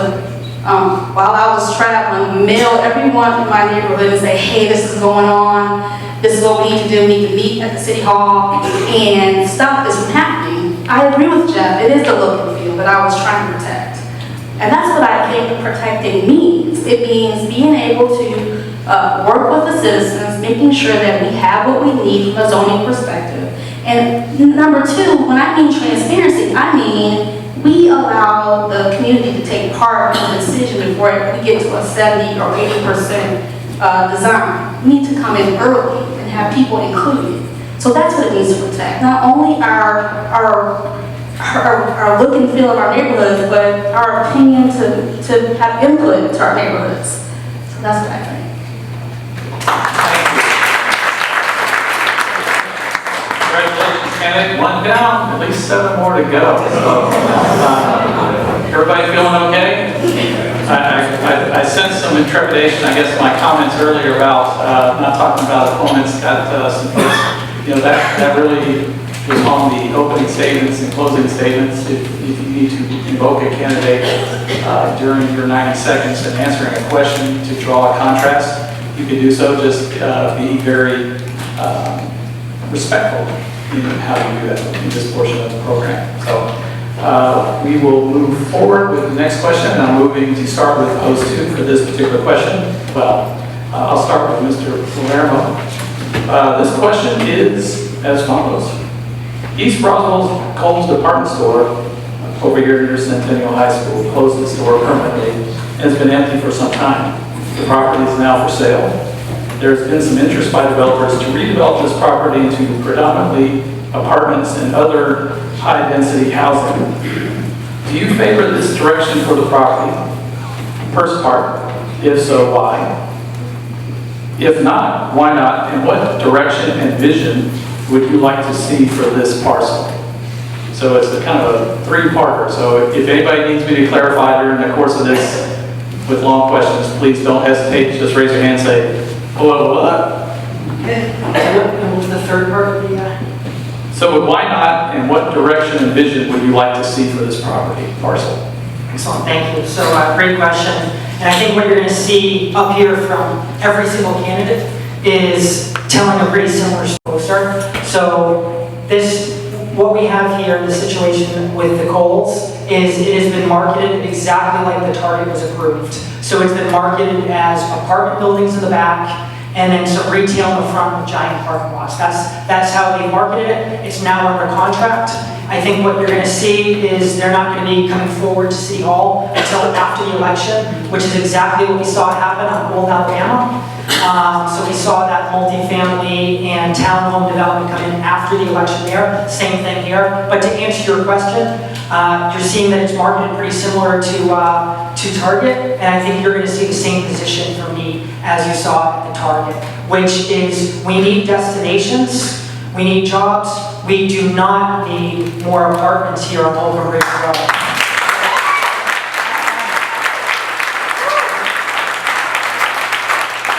while I was traveling, mail everyone in my neighborhood and say, hey, this is going on. This is what we need to do. We need to meet at the city hall and stop this from happening. I agree with Jeff. It is the look and feel that I was trying to protect. And that's what I think protecting means. It means being able to work with the citizens, making sure that we have what we need from a zoning perspective. And number two, when I mean transparency, I mean we allow the community to take part in the decision before we get to a 70 or 80% design. We need to come in early and have people included. So that's what it means to protect. Not only our look and feel of our neighborhoods, but our opinion to have input into our neighborhoods. So that's what I think. Congratulations, candidate. One down, at least 7 more to go. So, everybody feeling okay? I sense some intrepidation. I guess my comments earlier about not talking about opponents got some folks, that really was on the opening statements and closing statements. If you need to invoke a candidate during your 90 seconds and answering a question to draw a contrast, you can do so. Just be very respectful in how you do that in this portion of the program. So we will move forward with the next question. I'm moving to start with post 2 for this particular question. Well, I'll start with Mr. Palermo. This question is as follows. East Roswell's Cole's department store over here near Centennial High School closed the store permanently and has been empty for some time. The property is now for sale. there's been some interest by developers to redevelop this property into predominantly apartments and other high-density housing. Do you favor this direction for the property? First part, if so, why? If not, why not? And what direction and vision would you like to see for this parcel? So it's a kind of a three-parter. So if anybody needs me to clarify during the course of this with long questions, please don't hesitate. Just raise your hand and say, hello, what? And what's the third part of the, So why not, and what direction and vision would you like to see for this property parcel? Excellent, thank you. So great question. And I think what you're going to see up here from every single candidate is telling a pretty similar story. So what we have here, the situation with the Coles, is it has been marketed exactly like the target was approved. So it's been marketed as apartment buildings in the back, and then some retail in the front with giant parking lots. That's how they marketed it. It's now under contract. I think what you're going to see is they're not going to be coming forward to City Hall until after the election, which is exactly what we saw happen on Old Alabama. So we saw that multifamily and townhome development come in after the election there. Same thing here. But to answer your question, you're seeing that it's marketed pretty similar to Target, and I think you're going to see the same position from me as you saw at the Target, which is we need destinations, we need jobs, we do not need more apartments here on Holcomb Ridge Road.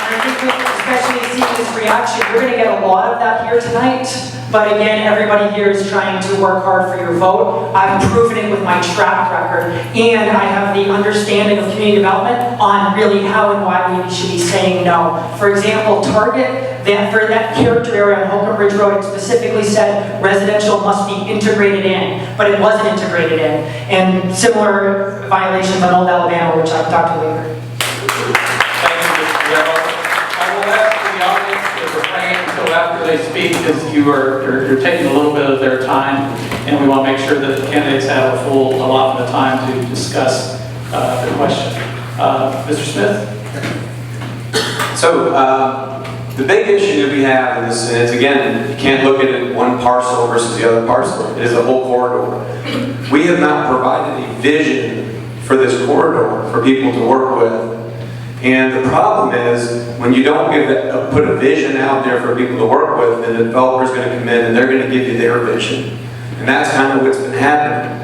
And I think especially seeing this reaction, you're going to get a lot of that here tonight. But again, everybody here is trying to work hard for your vote. I've proven it with my track record, and I have the understanding of community development on really how and why we should be saying no. For example, Target, for that character area on Holcomb Ridge Road, it specifically said residential must be integrated in, but it wasn't integrated in. And similar violations on Old Alabama, which I'll talk to later. Thank you, Mr. Guerrero. I will ask the audience to refrain until after they speak, because you're taking a little bit of their time, and we want to make sure that the candidates have a full allotment of time to discuss the question. Mr. Smith? So, the big issue that we have in this, and it's again, you can't look at it one parcel versus the other parcel. It is a whole corridor. We have not provided a vision for this corridor for people to work with. And the problem is, when you don't put a vision out there for people to work with, then the developer's going to come in and they're going to give you their vision. And that's kind of what's been happening.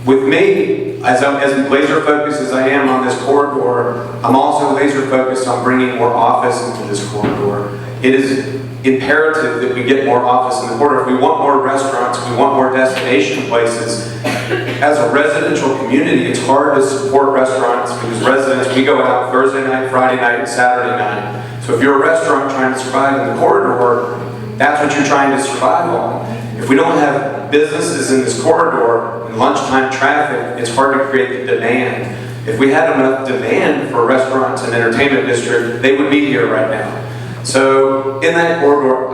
With me, as laser focused as I am on this corridor, I'm also laser focused on bringing more office into this corridor. It is imperative that we get more office in the corridor. If we want more restaurants, we want more destination places. As a residential community, it's hard to support restaurants because residents, we go out Thursday night, Friday night, and Saturday night. So if you're a restaurant trying to survive in the corridor, that's what you're trying to survive on. If we don't have businesses in this corridor and lunchtime traffic, it's hard to create the demand. If we had enough demand for restaurants and entertainment district, they would be here right now. So in that corridor,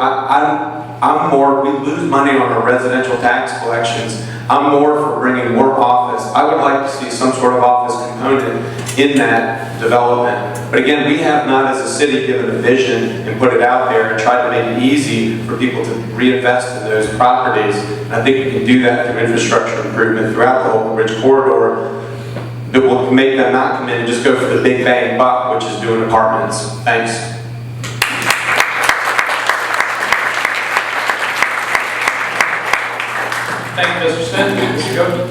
we lose money on our residential tax collections. I'm more for bringing more office. I would like to see some sort of office component in that development. But again, we have not as a city given a vision and put it out there and tried to make it easy for people to reinvest in those properties. And I think we can do that through infrastructure improvement throughout the Holcomb Ridge corridor that will make them not come in and just go for the big bang buck, which is doing apartments. Thanks. Thank you, Mr. Smith. Mr. Goode?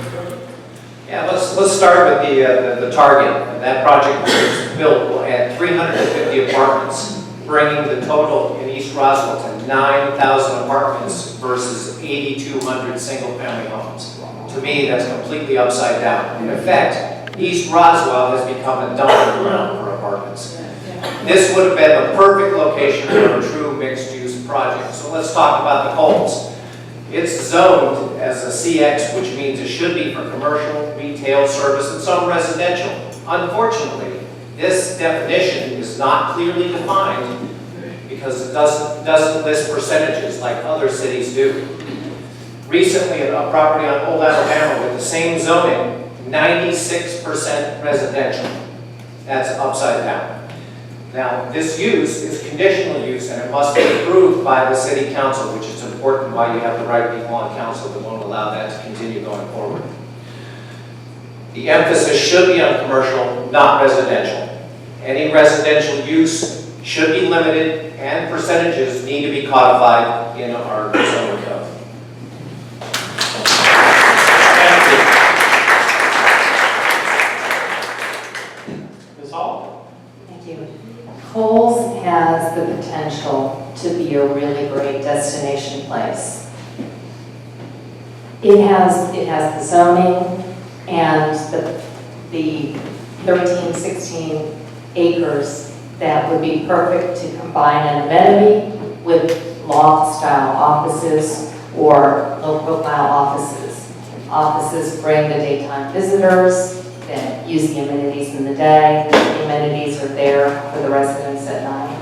Yeah, let's start with the target. That project was built will add 350 apartments, bringing the total in East Roswell to 9,000 apartments versus 8,200 single-family homes. To me, that's completely upside down. In effect, East Roswell has become a dumping ground for apartments. This would have been the perfect location for a true mixed-use project. So let's talk about the Coles. It's zoned as a CX, which means it should be for commercial, retail, service, and some residential. Unfortunately, this definition is not clearly defined because it doesn't list percentages like other cities do. Recently, a property on Old Alabama with the same zoning, 96% residential. That's upside down. Now, this use is conditional use, and it must be approved by the city council, which is important why you have the right people on council that won't allow that to continue going forward. The emphasis should be on commercial, not residential. Any residential use should be limited, and percentages need to be codified in our zoning code. Ms. Hall? Thank you. Coles has the potential to be a really great destination place. It has the zoning and the 13, 16 acres that would be perfect to combine an amenity with loft-style offices or low-profile offices. Offices bring the daytime visitors that use the amenities in the day. The amenities are there for the residents at night.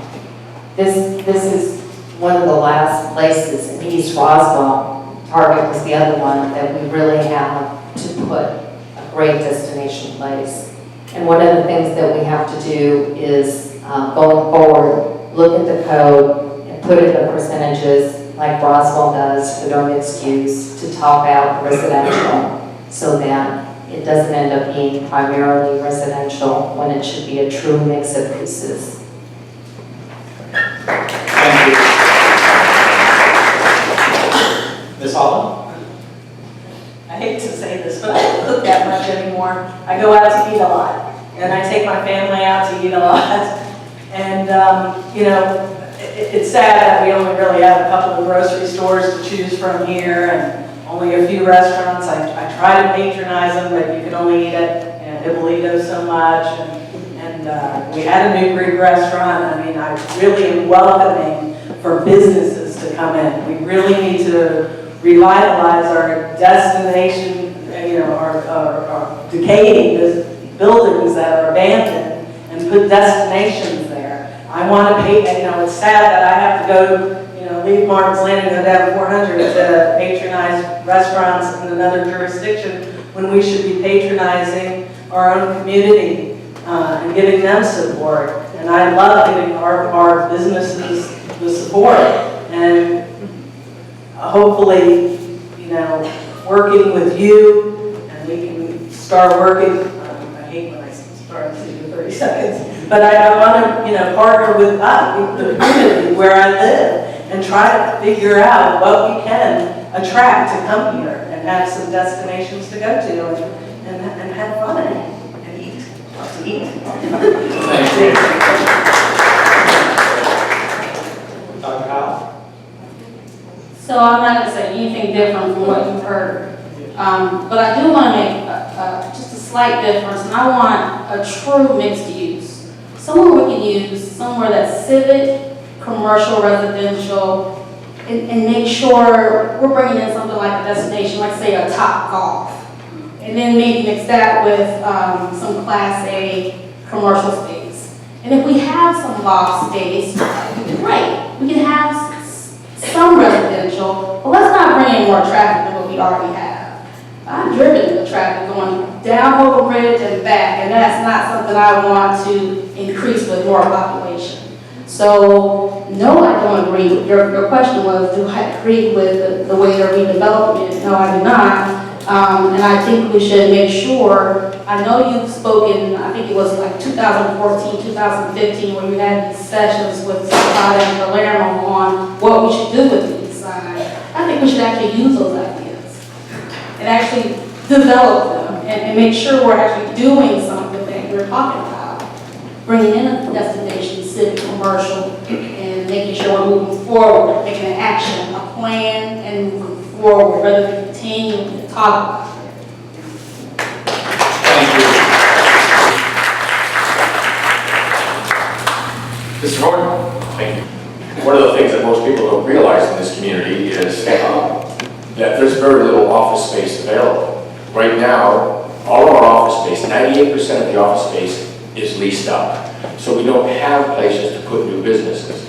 This is one of the last places in East Roswell, Target was the other one, that we really have to put a great destination place. And one of the things that we have to do is, going forward, look at the code and put in the percentages like Roswell does for their mixed use to top out residential so that it doesn't end up being primarily residential when it should be a true mix of uses. Thank you. Ms. Holland? I hate to say this, but I don't cook that much anymore. I go out to eat a lot, and I take my family out to eat a lot. And, you know, it's sad that we only really have a couple of grocery stores to choose from here and only a few restaurants. I try to patronize them, but you can only eat at Ippolito so much. And we had a new Greek restaurant. I mean, I really am welcoming for businesses to come in. We really need to revitalize our destination, you know, our decaying buildings that are abandoned and put destinations there. I want to pay, you know, it's sad that I have to go, you know, leave Martin's Landing and go down 400 to patronize restaurants in another jurisdiction when we should be patronizing our own community and giving them support. And I love giving our businesses the support. And hopefully, you know, working with you, and we can start working. I hate when I start to do 30 seconds, but I want to, you know, partner with the community where I live and try to figure out what we can attract to come here and have some destinations to go to and have fun and eat. Lots of eat. Dr. Howell? So I'm not going to say anything different from what you've heard. But I do want to make just a slight difference, and I want a true mixed use. Somewhere we can use, somewhere that's civic, commercial, residential, and make sure we're bringing in something like a destination, like say a Top Golf. And then maybe mix that with some Class A commercial space. And if we have some loft space, great. We can have some residential, but let's not bring in more traffic than what we already have. I've driven the traffic going down Hogan Bridge and back, and that's not something I want to increase with more population. So, no, I don't agree. Your question was, do I agree with the way they're redeveloping it? No, I do not. And I think we should make sure, I know you've spoken, I think it was like 2014, 2015, where you had these sessions with Zapata and Palermo on what we should do with the east side. I think we should actually use those ideas and actually develop them and make sure we're actually doing something that we're talking about. Bringing in a destination, civic, commercial, and making sure we're moving forward, taking an action, a plan, and moving forward rather than continuing to talk about it. Thank you. Mr. Gordon? Thank you. One of the things that most people don't realize in this community is that there's very little office space available. Right now, all of our office space, 98% of the office space is leased up. So we don't have places to put new businesses.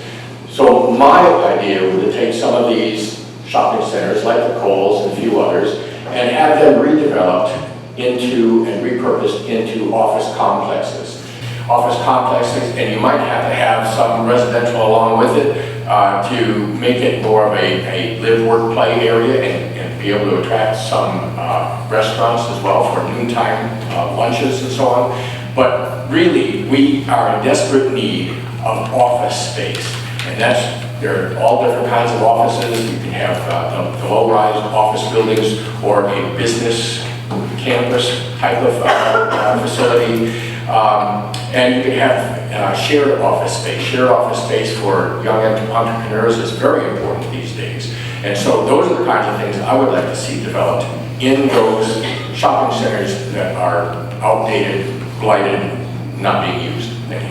So my idea would be to take some of these shopping centers like the Kohl's and a few others and have them redeveloped into and repurposed into office complexes. office complexes, and you might have to have some residential along with it to make it more of a live, work, play area and be able to attract some restaurants as well for noontime lunches and so on. But really, we are in desperate need of office space, and there are all different kinds of offices. You can have the low-rise office buildings or a business campus type of facility. And you can have shared office space. Shared office space for young entrepreneurs is very important these days. And so those are the kinds of things I would like to see developed in those shopping centers that are outdated, blighted, not being used. Thank you.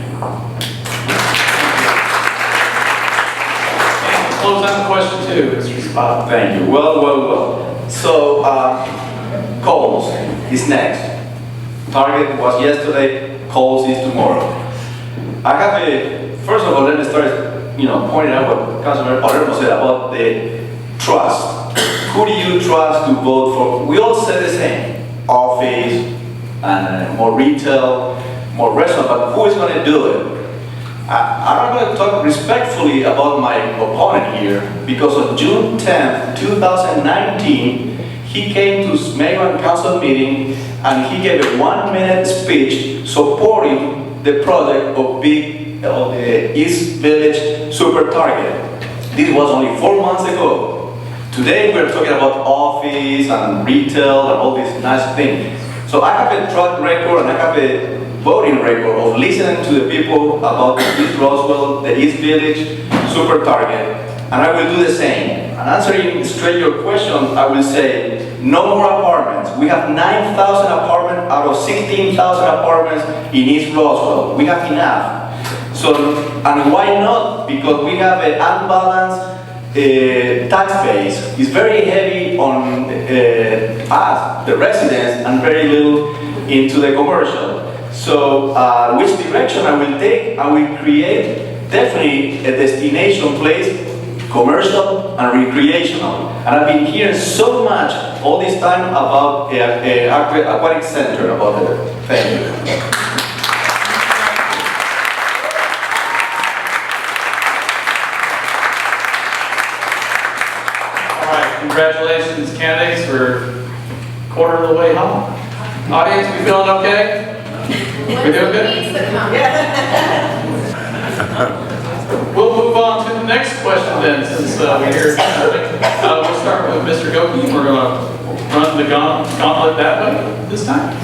Close out the question too, Mr. Spot. Thank you. Well. So, Coles is next. Target was yesterday, Coles is tomorrow. I have first of all, let me start, pointing out what Councilman Palermo said about the trust. Who do you trust to vote for? We all say the same, office, and more retail, more restaurant, but who is going to do it? I'm going to talk respectfully about my opponent here, because on June 10th, 2019, he came to mayor and council meeting and he gave a 1-minute speech supporting the project of the East Village Super Target. This was only 4 months ago. Today we're talking about office and retail and all these nice things. So I have a track record and I have a voting record of listening to the people about the East Roswell, the East Village Super Target, and I will do the same. And answering straight your question, I will say no more apartments. We have 9,000 apartments out of 16,000 apartments in East Roswell. We have enough. So, and why not? Because we have an unbalanced tax base. It's very heavy on us, the residents, and very little into the commercial. So, which direction I will take? I will create definitely a destination place, commercial and recreational. And I've been hearing so much all this time about aquatic center about it. Thank you. All right, congratulations, candidates. We're a quarter of the way home. Audience, we feeling okay? We doing good? We'll move on to the next question then, since we're here. We'll start with Mr. Goki. We're going to run the gauntlet that way this time.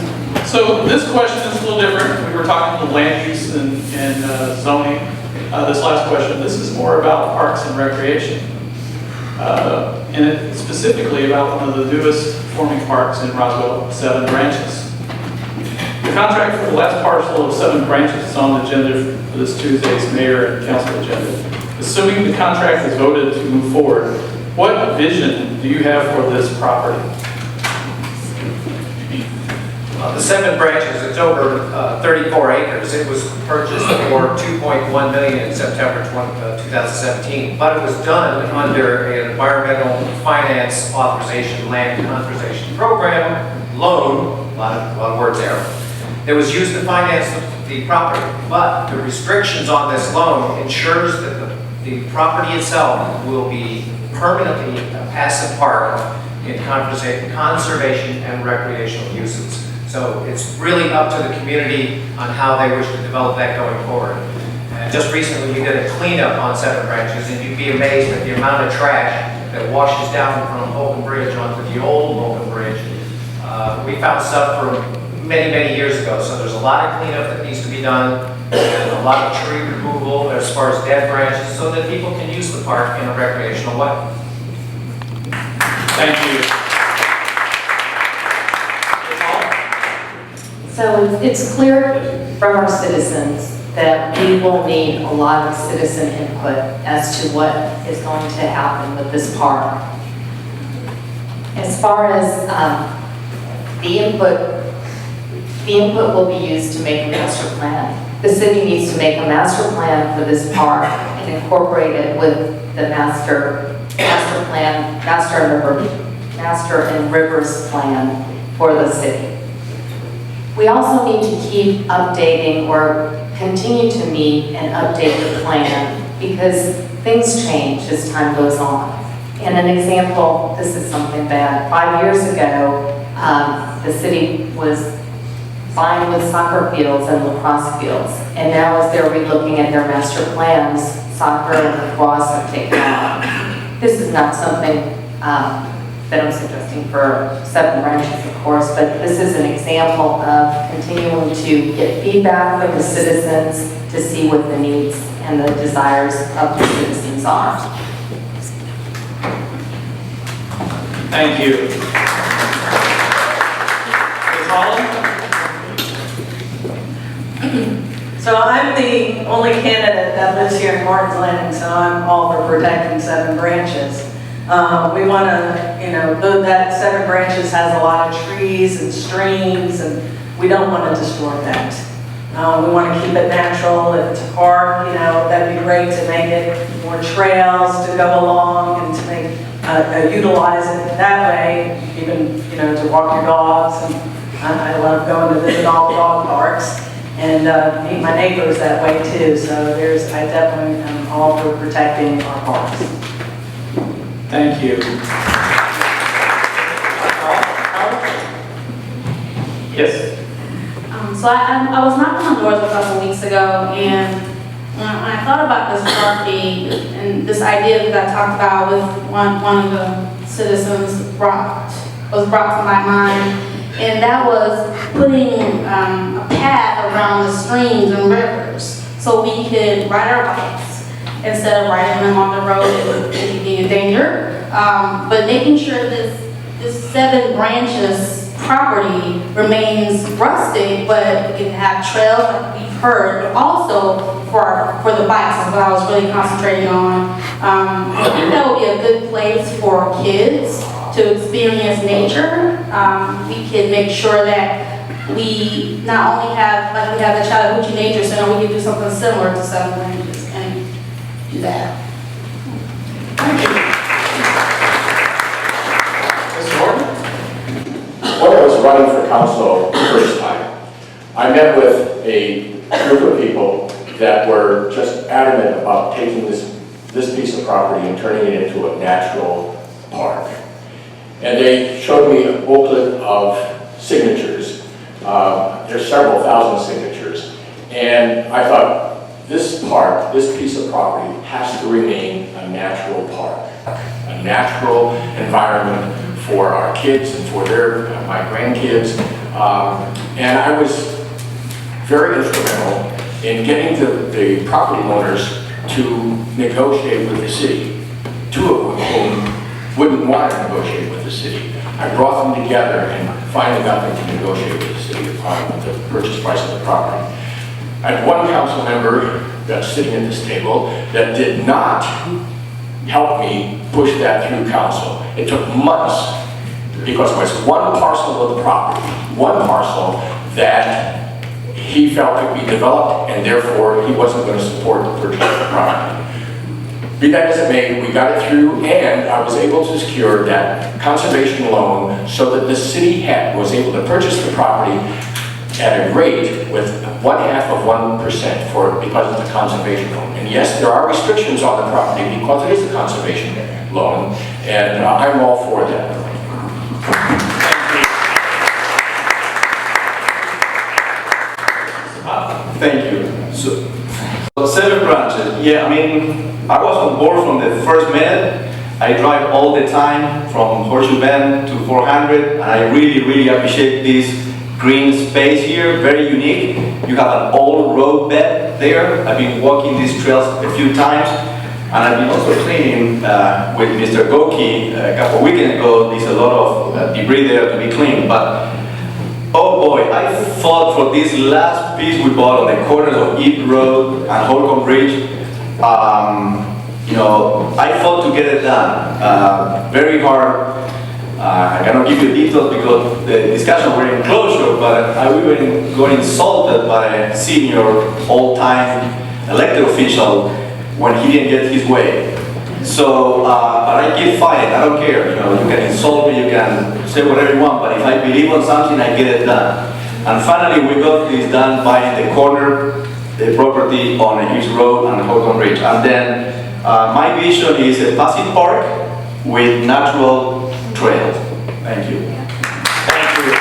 So this question is a little different. We were talking to land use and zoning. This last question, this is more about parks and recreation. And it's specifically about one of the newest forming parks in Roswell, 7 Branches. The contract for the last parcel of 7 Branches is on the agenda for this Tuesday's mayor and council agenda. Assuming the contract is voted to move forward, what vision do you have for this property? The 7 Branches, it's over 34 acres. It was purchased for $2.1 million in September 2017, but it was done under an environmental finance authorization, land conservation program, loan, a lot of words there. It was used to finance the property, but the restrictions on this loan ensures that the property itself will be permanently a passive park in conservation and recreational uses. So it's really up to the community on how they wish to develop that going forward. And just recently we did a cleanup on 7 Branches, and you'd be amazed at the amount of trash that washes down from Open Bridge onto the old Open Bridge. We found stuff from many years ago, so there's a lot of cleanup that needs to be done, and a lot of tree removal as far as dead branches, so that people can use the park in a recreational way. Thank you. So it's clear from our citizens that we will need a lot of citizen input as to what is going to happen with this park. As far as the input will be used to make a master plan. The city needs to make a master plan for this park and incorporate it with the master and rivers plan for the city. We also need to keep updating or continue to meet and update the plan because things change as time goes on. And an example, this is something bad. 5 years ago, the city was fine with soccer fields and lacrosse fields. And now as they're relooking at their master plans, soccer and lacrosse are taken out. This is not something that I'm suggesting for 7 branches, of course, but this is an example of continuing to get feedback from the citizens to see what the needs and the desires of the citizens are. Thank you. Ms. Holland? So I'm the only candidate that lives here in Martin's Landing, so I'm all for protecting 7 branches. We want to, though that 7 branches has a lot of trees and streams, and we don't want to destroy that. We want to keep it natural. If it's a park, that'd be great to make it more trails to go along and to make utilize it that way, even to walk your dogs. And I love going to visit all the dog parks and meet my neighbors that way too. So I definitely am all for protecting our parks. Thank you. Yes. So I was knocking on doors a couple weeks ago, and when I thought about this property and this idea that I talked about with one of the citizens was brought to my mind, and that was putting a path around the streams and rivers so we could ride our bikes instead of riding them on the road and being in danger. But making sure this 7 branches property remains rustic, but we can have trails like we've heard, but also for the bikes is what I was really concentrating on. I think that would be a good place for kids to experience nature. We can make sure that we not only have, like we have the Chattahoochee Nature Center, we can do something similar to 7 branches and do that. Thank you. Mr. Gordon? When I was running for council the first time, I met with a group of people that were just adamant about taking this piece of property and turning it into a natural park. And they showed me a booklet of signatures. There's several thousand signatures. And I thought, this park, this piece of property has to remain a natural park, a natural environment for our kids and for my grandkids. And I was very instrumental in getting the property owners to negotiate with the city. 2 of whom wouldn't want to negotiate with the city. I brought them together and finally got them to negotiate with the city upon the purchase price of the property. I had one council member that's sitting at this table that did not help me push that through council. It took months because it was one parcel of the property, one parcel that he felt could be developed, and therefore he wasn't going to support the purchase of the property. Be that as it may, we got it through, and I was able to secure that conservation loan so that the city was able to purchase the property at a rate with 1/2 of 1% because of the conservation loan. And yes, there are restrictions on the property because it is a conservation loan, and I'm all for that. Thank you. So 7 branches. Yeah, I mean, I was on board from the first minute. I drive all the time from Horseshoe Bend to 400, and I really, really appreciate this green space here, very unique. You have an old road bed there. I've been walking these trails a few times, and I've been also cleaning with Mr. Goki a couple of weekends ago. There's a lot of debris there to be cleaned, but oh boy, I fought for this last piece we bought on the corners of East Road and Holcomb Bridge. I fought to get it done. Very hard. I cannot give you details because the discussion were in closure, but I even got insulted by a senior, old-time elected official when he didn't get his way. So, but I keep fighting. I don't care. You can insult me, you can say whatever you want, but if I believe on something, I get it done. And finally, we got this done by the corner the property on Hughes Road and Holcomb Ridge. And then my vision is a passive park with natural trails. Thank you. Thank you.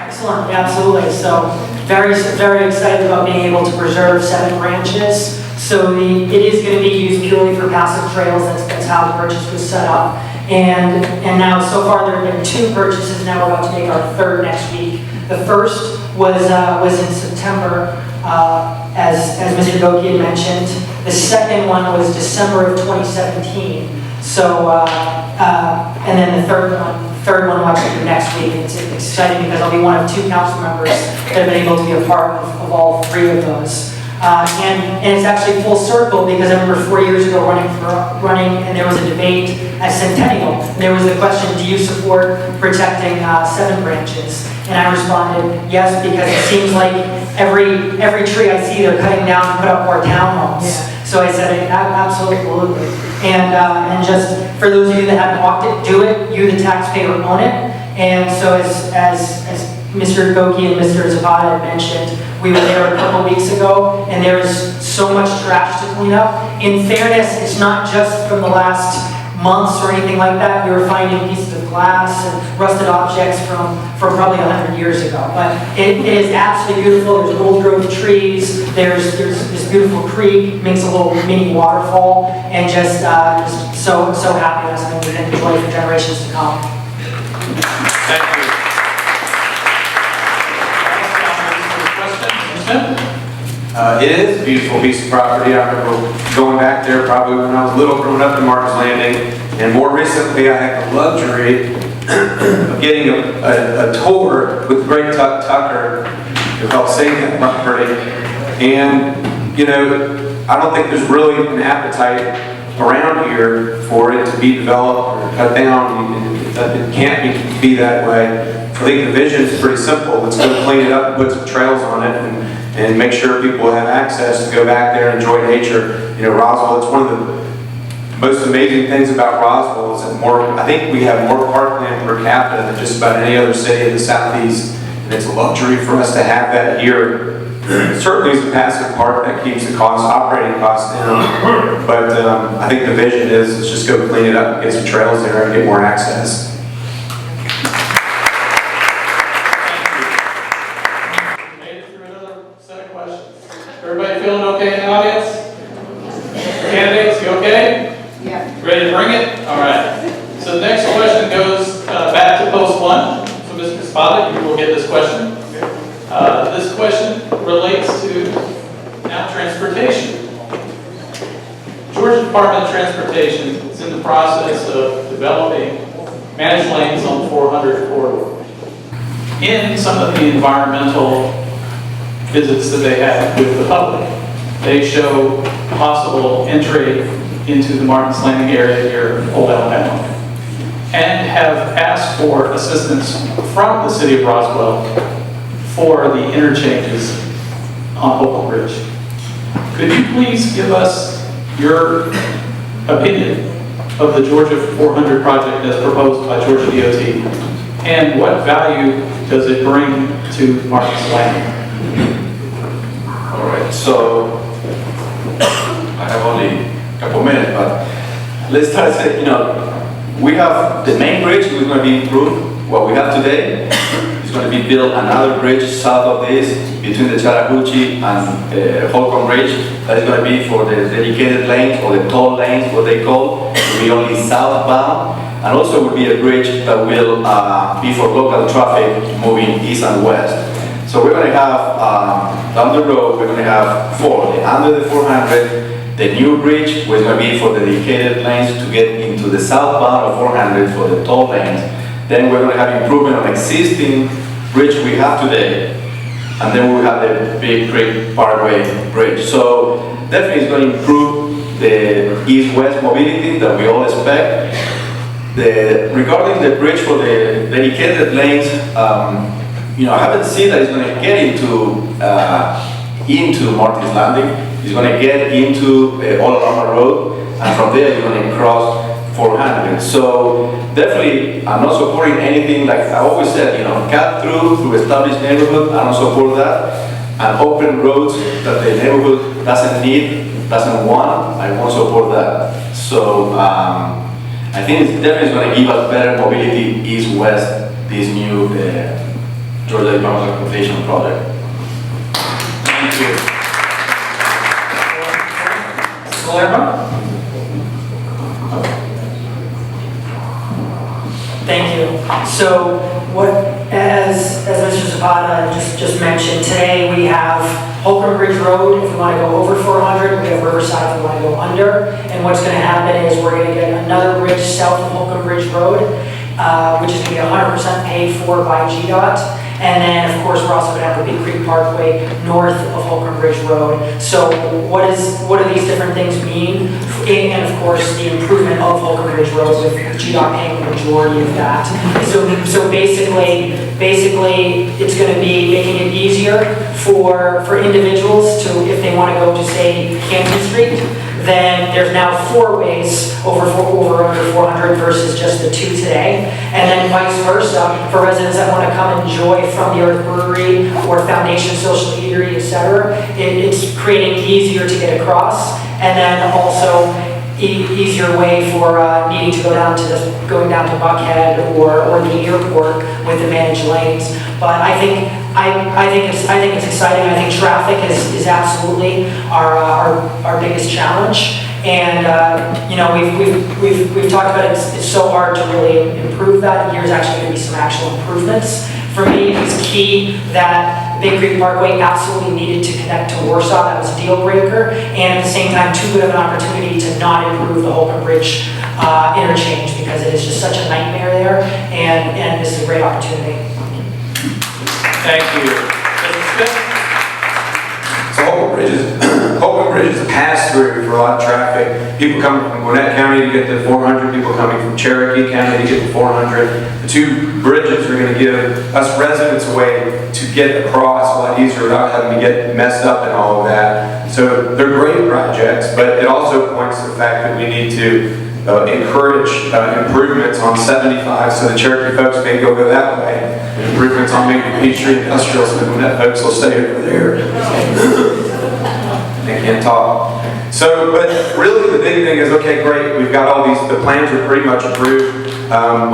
Excellent, yeah, absolutely. So very, very excited about being able to preserve 7 branches. So it is going to be used purely for passive trails. That's how the purchase was set up. And now so far there have been 2 purchases. Now we're about to make our 3rd next week. The first was in September, as Mr. Goki had mentioned. The second one was December of 2017. So and then the third one will actually be next week. It's exciting because I'll be one of 2 council members that have been able to be a part of all 3 of those. And it's actually full circle because I remember 4 years ago running and there was a debate at Centennial. And there was the question, do you support protecting 7 branches? And I responded, yes, because it seems like every tree I see they're cutting down to put up more townhomes. Yeah. So I said, absolutely. And just for those of you that haven't walked it, do it. You, the taxpayer, own it. And so as Mr. Goki and Mr. Zapata had mentioned, we were there a couple weeks ago, and there is so much trash to clean up. In fairness, it's not just from the last months or anything like that. We were finding pieces of glass and rusted objects from probably 100 years ago. But it is absolutely beautiful. There's old growth trees. There's this beautiful creek, makes a little mini waterfall, and just so happy that's something we can enjoy for generations to come. Thank you. It is a beautiful piece of property. I remember going back there probably when I was little, growing up in Martin's Landing, and more recently I had the luxury of getting a tour with the great Tuck Tucker, who helped save that property. And, you know, I don't think there's really an appetite around here for it to be developed or cut down. It can't be that way. I think the vision is pretty simple. Let's go clean it up and put some trails on it and make sure people have access to go back there and enjoy nature. You know, Roswell, it's one of the most amazing things about Roswell is that I think we have more parkland per capita than just about any other city in the Southeast. And it's a luxury for us to have that here. Certainly it's a passive park that keeps the operating costs down. But I think the vision is let's just go clean it up and get some trails there and get more access. Everybody feeling okay in the audience? Candidates, you okay? Yeah. Ready to bring it? All right. So the next question goes back to post 1. So Mr. Spada, you will get this question. This question relates to now transportation. Georgia Department of Transportation is in the process of developing managed lanes on the 400 corridor. In some of the environmental visits that they had with the public, they show possible entry into the Martin's Landing area here in Old Alabama, and have asked for assistance from the city of Roswell for the interchanges on Holcomb Ridge. Could you please give us your opinion of the Georgia 400 project as proposed by Georgia DOT, and what value does it bring to Martin's Landing? All right, so I have only a couple minutes, but let's start saying, you know, we have the main bridge is going to be improved. What we have today is going to be built another bridge south of this between the Chattahoochee and Holcomb Ridge. That is going to be for the dedicated lanes or the toll lanes, what they call. It will be only southbound, and also will be a bridge that will be for local traffic moving east and west. So we're going to have, down the road, we're going to have 4, under the 400, the new bridge, which is going to be for the dedicated lanes to get into the southbound of 400 for the toll lanes. Then we're going to have improvement on existing bridge we have today. And then we'll have the Big Creek Parkway Bridge. So definitely it's going to improve the east-west mobility that we all expect. Regarding the bridge for the dedicated lanes, you know, I haven't seen that it's going to get into Martin's Landing. It's going to get into All Alabama Road, and from there it's going to cross for handling. So definitely, I'm not supporting anything like I always said, you know, cut through established neighborhood. I don't support that. And open roads that the neighborhood doesn't need, doesn't want, I won't support that. So I think it's definitely going to give us better mobility east-west, this new Georgia Department of Transportation project. Thank you. Palermo? Thank you. So as Mr. Zapata just mentioned, today we have Holcomb Bridge Road, if we want to go over 400, we have Riverside if we want to go under. And what's going to happen is we're going to get another bridge south of Holcomb Bridge Road, which is going to be 100% paid for by GDOT. And then, of course, we're also going to have the Big Creek Parkway north of Holcomb Bridge Road. So what do these different things mean? And of course, the improvement of Holcomb Bridge Road with GDOT paying the majority of that. So basically, it's going to be making it easier for individuals to, if they want to go to, say, Canton Street, then there's now 4 ways over under 400 versus just the 2 today. And then vice versa, for residents that want to come enjoy from the Earth Brewery or Foundation Social Eatery, etc. It's creating easier to get across. And then also easier way for needing to going down to Buckhead or the airport with the managed lanes. But I think it's exciting. I think traffic is absolutely our biggest challenge. And you know, we've talked about it. It's so hard to really improve that. And here's actually going to be some actual improvements. For me, it's key that Big Creek Parkway absolutely needed to connect to Warsaw. That was a deal breaker. And at the same time, too good of an opportunity to not improve the Holcomb Bridge interchange, because it is just such a nightmare there. And this is a great opportunity. Thank you. So Holcomb Bridge is a pass-through for a lot of traffic. People coming from Gwinnett County to get to 400, people coming from Cherokee County to get to 400. The 2 bridges are going to give us residents a way to get across a lot easier without having to get messed up and all of that. So they're great projects, but it also points to the fact that we need to encourage improvements on 75, so the Cherokee folks may go that way. Improvements on maybe Peachtree Industrial, so the Gwinnett folks will stay over there. They can't talk. So, but really the big thing is, okay, great, we've got all these, the plans are pretty much approved.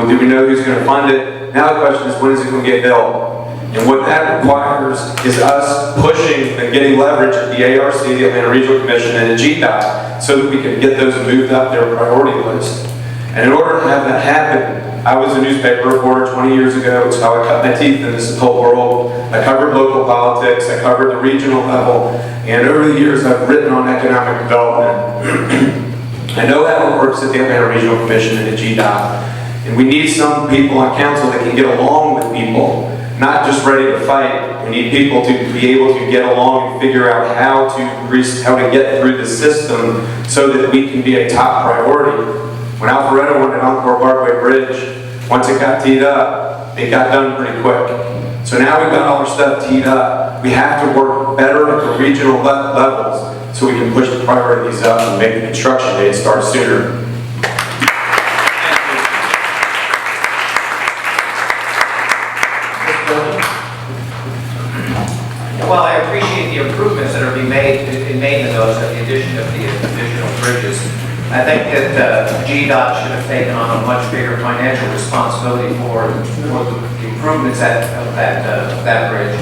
Do we know who's going to fund it? Now the question is, when is it going to get built? And what that requires is us pushing and getting leverage at the ARC, the Atlanta Regional Commission, and at GDOT, so that we can get those moved up their priority list. And in order to have that happen, I was a newspaper reporter 20 years ago. It's how I cut my teeth in this whole world. I covered local politics, I covered the regional level, and over the years I've written on economic development. I know how it works at the Atlanta Regional Commission and at GDOT. And we need some people on council that can get along with people, not just ready to fight. We need people to be able to get along and figure out how to get through the system so that we can be a top priority. When Alpharetta wanted Encore Parkway Bridge, once it got teed up, it got done pretty quick. So now we've got all our stuff teed up. We have to work better at the regional levels so we can push the priorities up and make the construction date start sooner. Well, I appreciate the improvements that are being made in those, the addition of the additional bridges. I think that GDOT should have taken on a much bigger financial responsibility for the improvements of that bridge.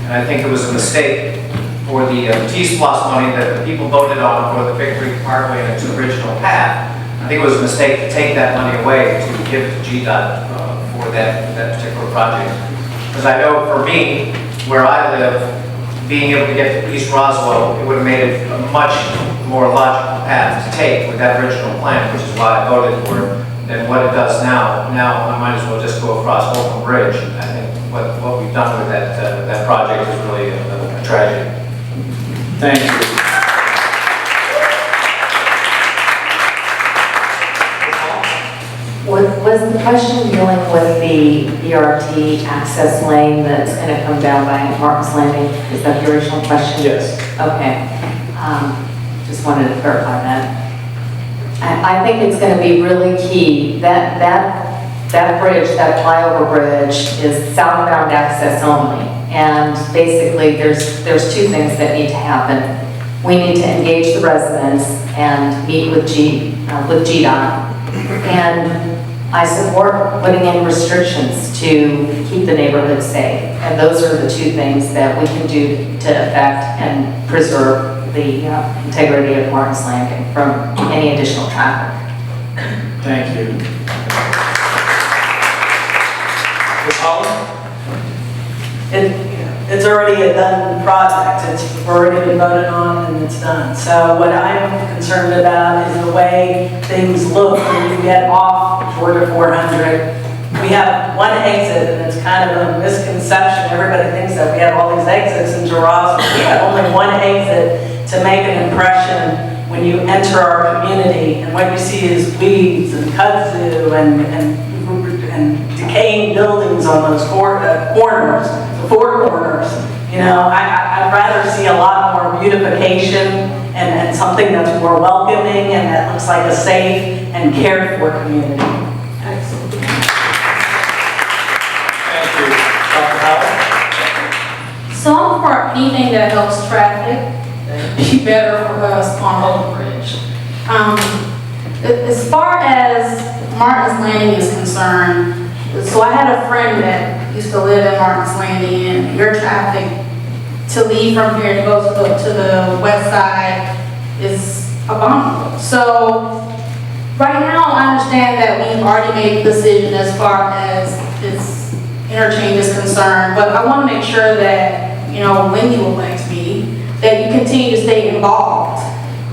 And I think it was a mistake for the T-SPLOS money that the people voted on for the Big Creek Parkway and its original path. I think it was a mistake to take that money away to give it to GDOT for that particular project. Because I know for me, where I live, being able to get to East Roswell, it would have made it a much more logical path to take with that original plan, which is why I voted for it, than what it does now. Now I might as well just go across Holcomb Bridge. I think what we've done with that project is really a tragedy. Thank you. Was the question dealing with the BRT access lane that's going to come down by Martin's Landing? Is that the original question? Yes. Okay. Just wanted to clarify that. I think it's going to be really key. That bridge, that flyover bridge, is southbound access only. And basically, there's two things that need to happen. We need to engage the residents and meet with GDOT. And I support putting in restrictions to keep the neighborhood safe. And those are the two things that we can do to affect and preserve the integrity of Martin's Landing from any additional traffic. Thank you. Ms. Holland? It's already a done project. It's already been voted on and it's done. So what I'm concerned about is the way things look when you get off Georgia 400. We have one exit, and it's kind of a misconception. Everybody thinks that we have all these exits in Roswell. We have only one exit to make an impression when you enter our community. And what you see is weeds and kudzu and decaying buildings on those four corners. You know, I'd rather see a lot more beautification and something that's more welcoming and that looks like a safe and cared for community. Excellent. Thank you. Dr. Howard? So I'm for anything that helps traffic be better for us on Holden Bridge. As far as Martin's Landing is concerned, so I had a friend that used to live in Martin's Landing, and your traffic to leave from here to go to the west side is abominable. So right now I understand that we've already made the decision as far as this interchange is concerned, but I want to make sure that, you know, when you elect me, that you continue to stay involved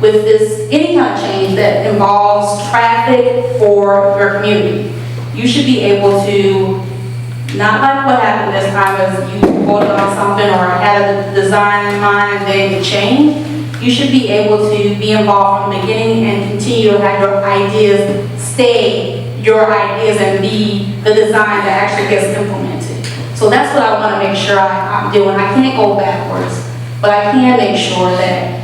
with this, any kind of change that involves traffic for your community. You should be able to, not like what happened this time as you voted on something or had a design in mind and then you change. You should be able to be involved from the beginning and continue to have your ideas stay your ideas and be the design that actually gets implemented. So that's what I want to make sure I'm doing. I can't go backwards, but I can make sure that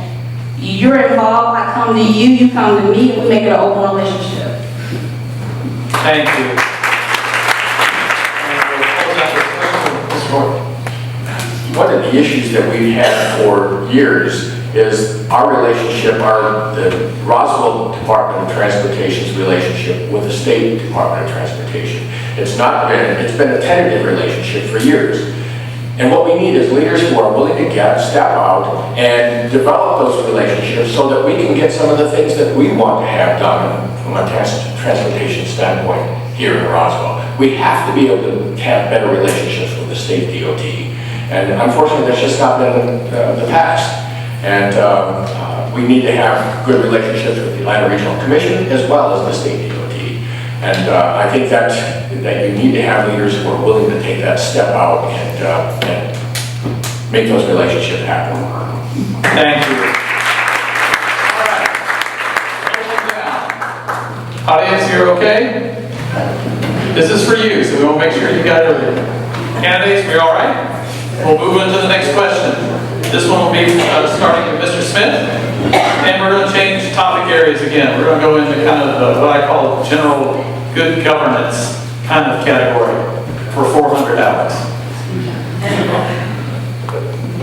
you're involved, I come to you, you come to me, and we make it an open relationship. Thank you. One of the issues that we've had for years is our relationship, the Roswell Department of Transportation's relationship with the State Department of Transportation. It's been a tentative relationship for years. And what we need is leaders who are willing to step out and develop those relationships so that we can get some of the things that we want to have done from a transportation standpoint here in Roswell. We have to be able to have better relationships with the state DOT. And unfortunately, that's just not been the past. And we need to have good relationships with the Atlanta Regional Commission as well as the state DOT. And I think that you need to have leaders who are willing to take that step out and make those relationships happen. Thank you. All right. Audience, you're okay? This is for you, so we want to make sure you got everything. Candidates, we all right? We'll move into the next question. This one will be starting with Mr. Smith, and we're going to change topic areas again. We're going to go into kind of what I call general good governance kind of category for 400 Alex.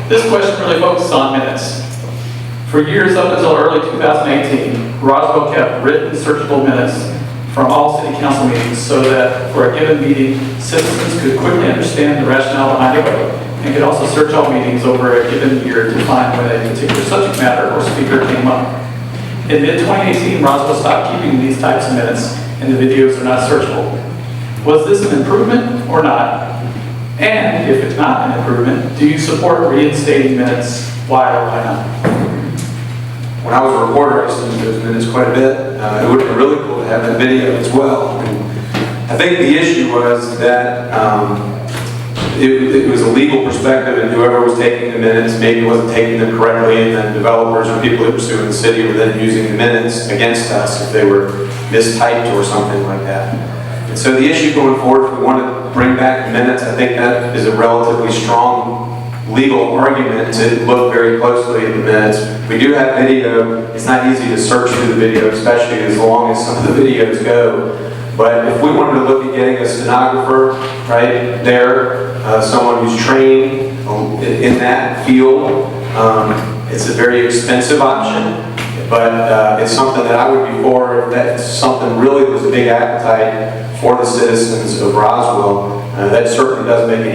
This question really focuses on minutes. For years up until early 2018, Roswell kept written searchable minutes from all city council meetings so that for a given meeting, citizens could quickly understand the rationale behind it and could also search all meetings over a given year to find when a particular subject matter or speaker came up. In mid-2018, Roswell stopped keeping these types of minutes and the videos are not searchable. Was this an improvement or not? And if it's not an improvement, do you support reinstating minutes? Why or why not? When I was a reporter, I used to use those minutes quite a bit. It would have been really cool to have that video as well. And I think the issue was that it was a legal perspective, and whoever was taking the minutes maybe wasn't taking them correctly, and then developers or people that were suing the city were then using the minutes against us if they were mistyped or something like that. And so the issue going forward, if we want to bring back the minutes, I think that is a relatively strong legal argument to look very closely at the minutes. We do have video. It's not easy to search through the video, especially as long as some of the videos go. But if we wanted to look at getting a stenographer right there, someone who's trained in that field, it's a very expensive option, but it's something that I would be for if that's something really was a big appetite for the citizens of Roswell. That certainly does make it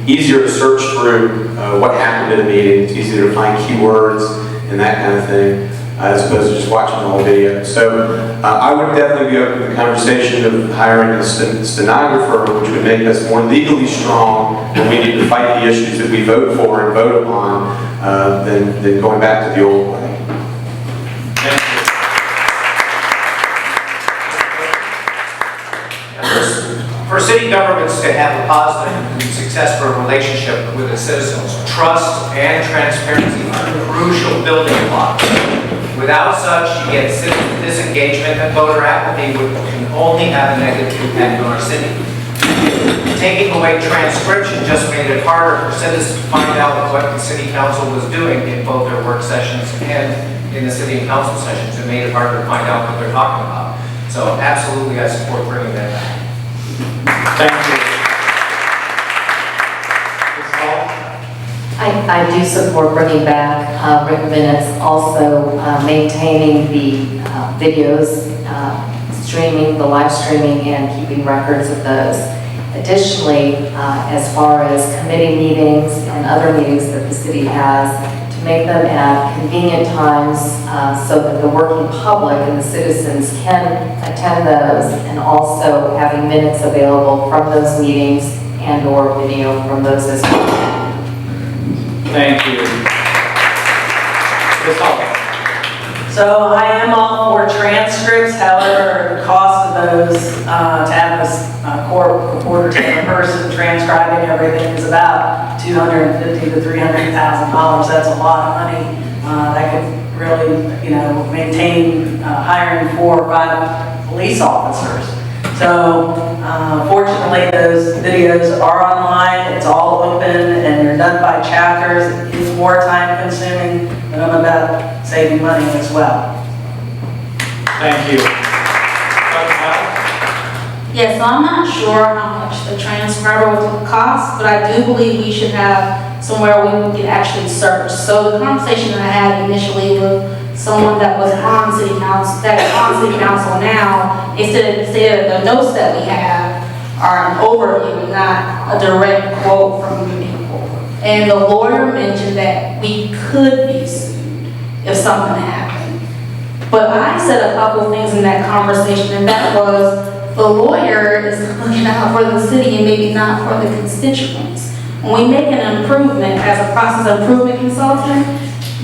easier to search through what happened in a meeting. It's easier to find keywords and that kind of thing, as opposed to just watching the whole video. So I would definitely be open to the conversation of hiring a stenographer, which would make us more legally strong when we need to fight the issues that we vote for and vote upon than going back to the old way. For city governments to have a positive and successful relationship with the citizens, trust and transparency are crucial building blocks. Without such, you get citizen disengagement and voter apathy, which can only have a negative impact on our city. Taking away transcription just made it harder for citizens to find out what the city council was doing in both their work sessions and in the city and council sessions. It made it harder to find out what they're talking about. So absolutely, I support bringing that back. Thank you. I do support bringing back written minutes, also maintaining the videos, streaming, the live streaming, and keeping records of those. Additionally, as far as committee meetings and other meetings that the city has, to make them at convenient times so that the working public and the citizens can attend those, and also having minutes available from those meetings and or video from those as well. Thank you. Ms. Hall. So I am all for transcripts, however, the cost of those, to have a court reporter to a person transcribing everything is about $250,000 to $300,000. That's a lot of money. That could really, maintain hiring 4 or 5 police officers. So fortunately, those videos are online. It's all open, and they're done by chapters. It's more time consuming, but I'm about saving money as well. Thank you. Yeah, so I'm not sure how much the transcriber will cost, but I do believe we should have somewhere we can actually search. So the conversation that I had initially with someone that was on city council, now, they said the notes that we have are an overview, not a direct quote from the people. And the lawyer mentioned that we could be sued if something happened. But I said a couple things in that conversation, and that was, the lawyer is looking out for the city and maybe not for the constituents. When we make an improvement as a process improvement consultant,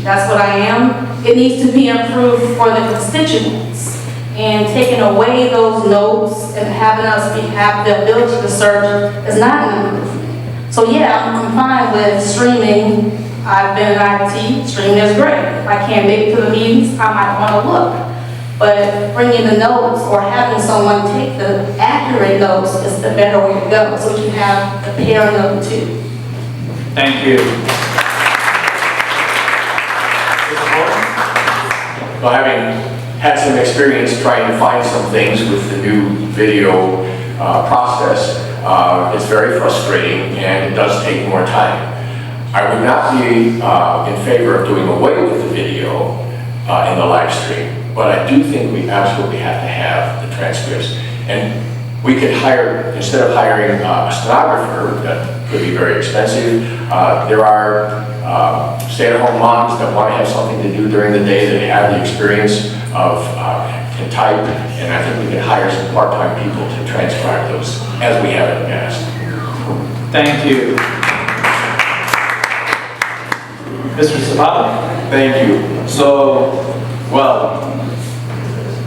that's what I am, it needs to be improved for the constituents. And taking away those notes and having us have the ability to search is not an improvement. So yeah, I'm fine with streaming. I've been in IT, streaming is great. If I can't make it to the meetings, I might want to look. But bringing the notes or having someone take the accurate notes is the better way to go, so we can have the pairing of the two. Thank you. Well, having had some experience trying to find some things with the new video process, it's very frustrating and it does take more time. I would not be in favor of doing away with the video in the live stream. But I do think we absolutely have to have the transcripts. And we could hire, instead of hiring a stenographer, that could be very expensive, there are stay-at-home moms that want to have something to do during the day that have the experience of can type, and I think we could hire some part-time people to transcribe those, as we have in the past. Thank you. Mr. Zapata. Thank you. So, well,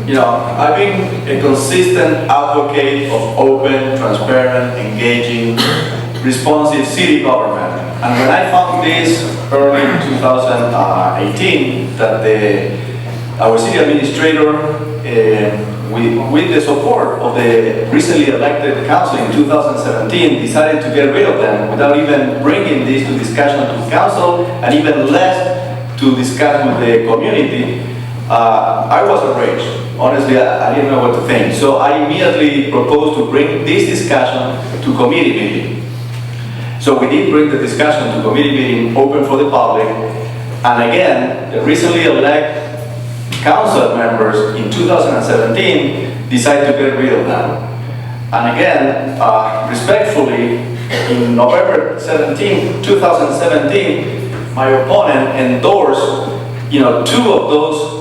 I've been a consistent advocate of open, transparent, engaging, responsive city government. And when I found this early in 2018, that our city administrator with the support of the recently elected council in 2017, decided to get rid of them without even bringing this to discussion to council, and even less to discuss with the community. I was enraged. Honestly, I didn't know what to think. So I immediately proposed to bring this discussion to committee meeting. So we did bring the discussion to committee meeting, open for the public, and again, the recently elected council members in 2017 decided to get rid of them. And again, respectfully, in November 17, 2017, my opponent endorsed, two of those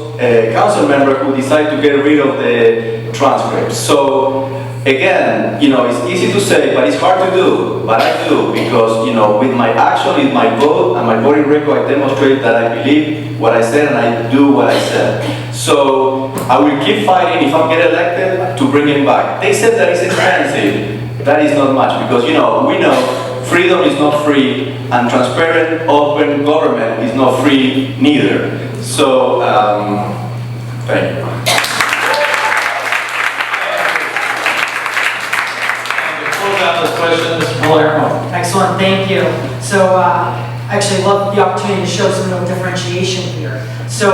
council members who decided to get rid of the transcripts. So again, it's easy to say, but it's hard to do. But I do, because with my action, with my vote and my voting record, I demonstrate that I believe what I said and I do what I said. So I will keep fighting if I get elected to bring him back. They said that it's expensive. That is not much, because we know freedom is not free, and transparent, open government is not free neither. So thank you. Question, Mr. Palermo. Excellent, thank you. So I actually love the opportunity to show some real differentiation here. So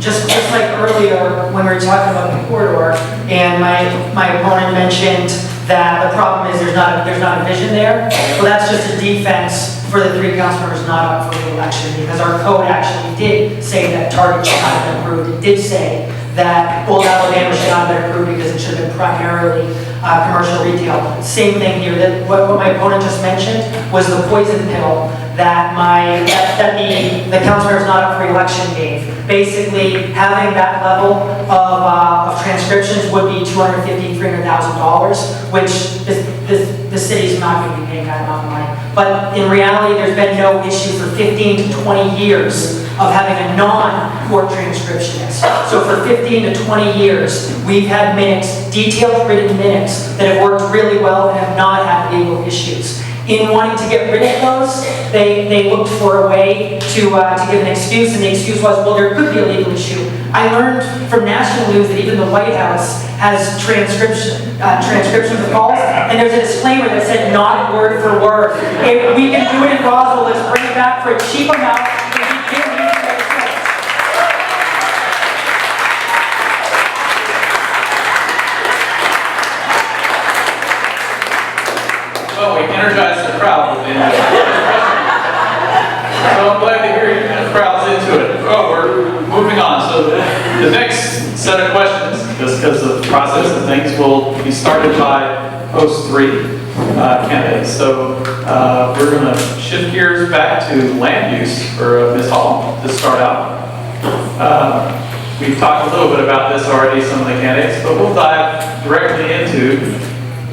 just like earlier when we were talking about the corridor, and my opponent mentioned that the problem is there's not a vision there. Well, that's just a defense for the 3 council members not up for re-election, because our code actually did say that Target should not have been approved. It did say that Old Alabama should not have been approved because it should have been primarily commercial retail. Same thing here. That what my opponent just mentioned was the poison pill that the council members not up for election gave. Basically, having that level of transcriptions would be $250,000, $300,000, which the city's not going to be paying that amount of money. But in reality, there's been no issue for 15 to 20 years of having a non-court transcriptionist. So for 15 to 20 years, we've had minutes, detailed written minutes, that have worked really well and have not had legal issues. In wanting to get rid of those, they looked for a way to give an excuse, and the excuse was, well, there could be a legal issue. I learned from national news that even the White House has transcriptions of calls, and there's a disclaimer that said not word for word. If we can do it in Roswell, let's bring it back for a cheap amount. Well, we energized the crowd with the so I'm glad to hear the crowd's into it. Oh, we're moving on. So the next set of questions, just because of the process of things, will be started by post 3 candidates. So we're going to shift gears back to land use for Ms. Hall to start out. We've talked a little bit about this already, some of the candidates, but we'll dive directly into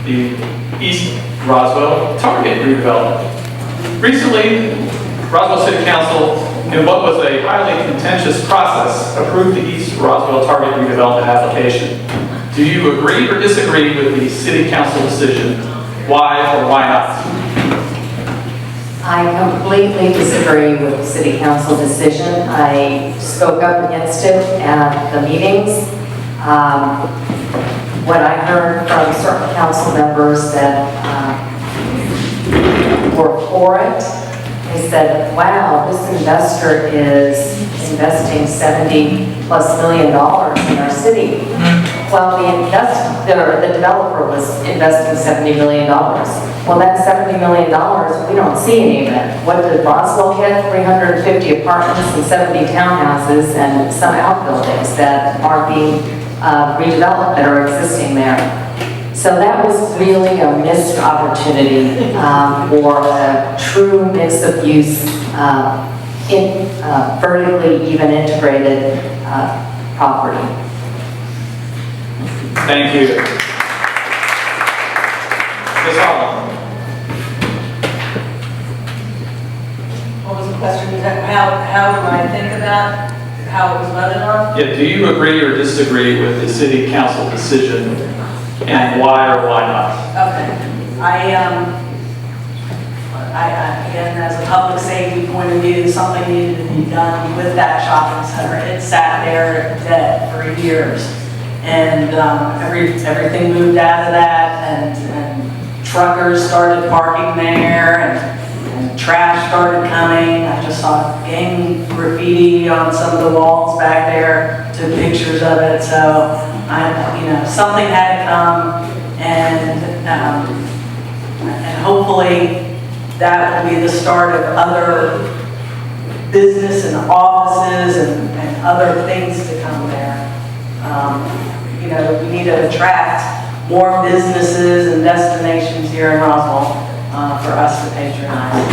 the East Roswell Target redevelopment. Recently, Roswell City Council, in what was a highly contentious process, approved the East Roswell Target redevelopment application. Do you agree or disagree with the City Council decision? Why or why not? I completely disagree with the City Council decision. I spoke up against it at the meetings. What I heard from certain council members that were for it, they said, wow, this investor is investing $70+ million in our city. Well, the developer was investing $70 million. Well, that $70 million, we don't see any of it. What did Roswell get? 350 apartments and 70 townhouses and some outbuildings that are being redeveloped that are existing there. So that was really a missed opportunity for a true mix of use, vertically even integrated property. Thank you. Ms. Hall. What was the question? How do I think about how it was voted on? Yeah, do you agree or disagree with the City Council decision, and why or why not? Okay. Again, as a public safety point of view, something needed to be done with that shopping center. It sat there dead for years. And everything moved out of that, and truckers started parking there, and trash started coming. I just saw gang graffiti on some of the walls back there, took pictures of it. So, something had to come, and hopefully that will be the start of other business and offices and other things to come there. We need to attract more businesses and destinations here in Roswell for us to patronize.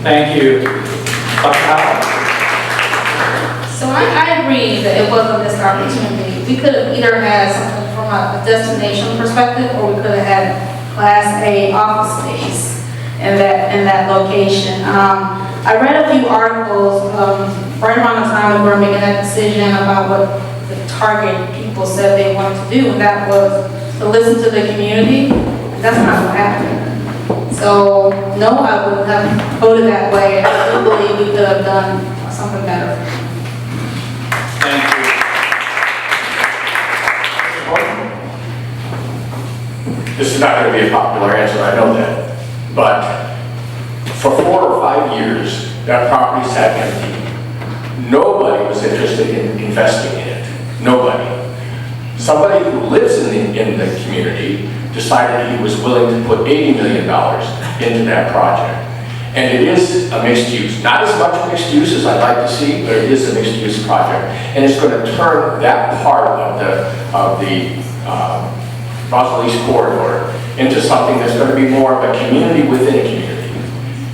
Thank you. Dr. Howell? So I agree that it was a missed opportunity. We could have either had something from a destination perspective, or we could have had Class A office space in that location. I read a few articles right around the time that we were making that decision about what the target people said they wanted to do, and that was to listen to the community. That's not what happened. So no, I would have voted that way. I do believe we could have done something better. Thank you. This is not going to be a popular answer, I know that. But for 4 or 5 years, that property sat empty. Nobody was interested in investing in it. Nobody. Somebody who lives in the community decided he was willing to put $80 million into that project. And it is a mixed use. Not as much mixed use as I'd like to see, but it is a mixed use project. And it's going to turn that part of the Roswell East Corridor into something that's going to be more of a community within a community.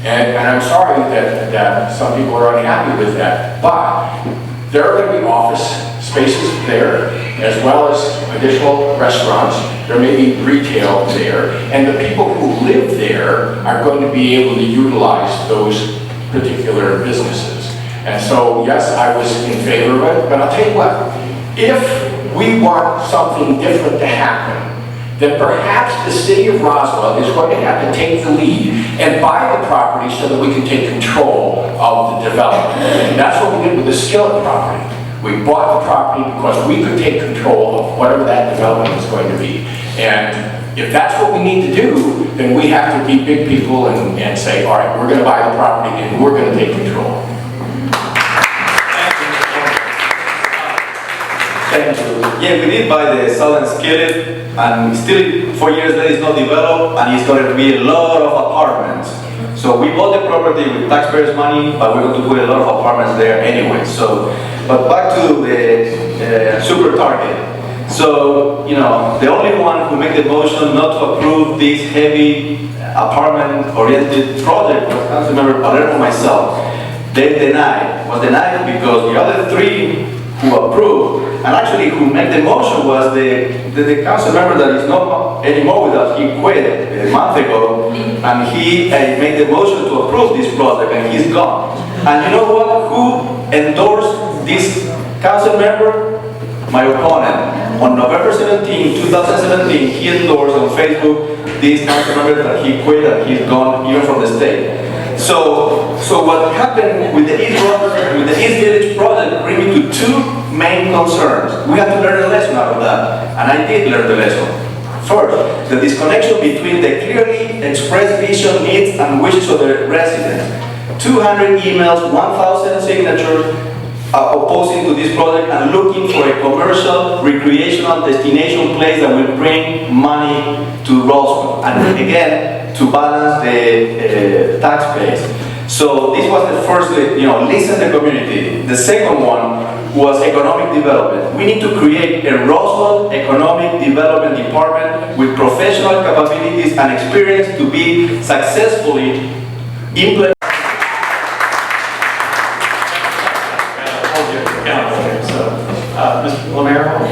And I'm sorry that some people are unhappy with that, but there are going to be office spaces there, as well as additional restaurants. There may be retail there, and the people who live there are going to be able to utilize those particular businesses. And so, yes, I was in favor of it, but I'll tell you what, if we want something different to happen, then perhaps the city of Roswell is going to have to take the lead and buy the property so that we can take control of the development. And that's what we did with the Skillet property. We bought the property because we could take control of whatever that development was going to be. And if that's what we need to do, then we have to be big people and say, all right, we're going to buy the property and we're going to take control. Thank you. Yeah, we did buy the southern Skillet, and still 4 years later it's not developed, and it's going to be a lot of apartments. So we bought the property with taxpayers' money, but we're going to put a lot of apartments there anyway. So, but back to the super target. So, the only one who made the motion not to approve this heavy apartment-oriented project was Councilmember Palermo, myself. They was denied because the other 3 who approved, and actually who made the motion was the council member that is not anymore with us. He quit a month ago, and he made the motion to approve this project, and he's gone. And you know what? Who endorsed this council member? My opponent. On November 17, 2017, he endorsed on Facebook this council member that he quit and he's gone even from the state. So what happened with the East Village project brings me to 2 main concerns. We have to learn a lesson out of that, and I did learn the lesson. First, the disconnection between the clearly expressed vision, needs, and wishes of the residents. 200 emails, 1,000 signatures opposing to this project and looking for a commercial, recreational destination place that will bring money to Roswell. And again, to balance the tax base. So this was the first, listen to the community. The second one was economic development. We need to create a Roswell Economic Development Department with professional capabilities and experience to be successfully implemented. Mr. Valero?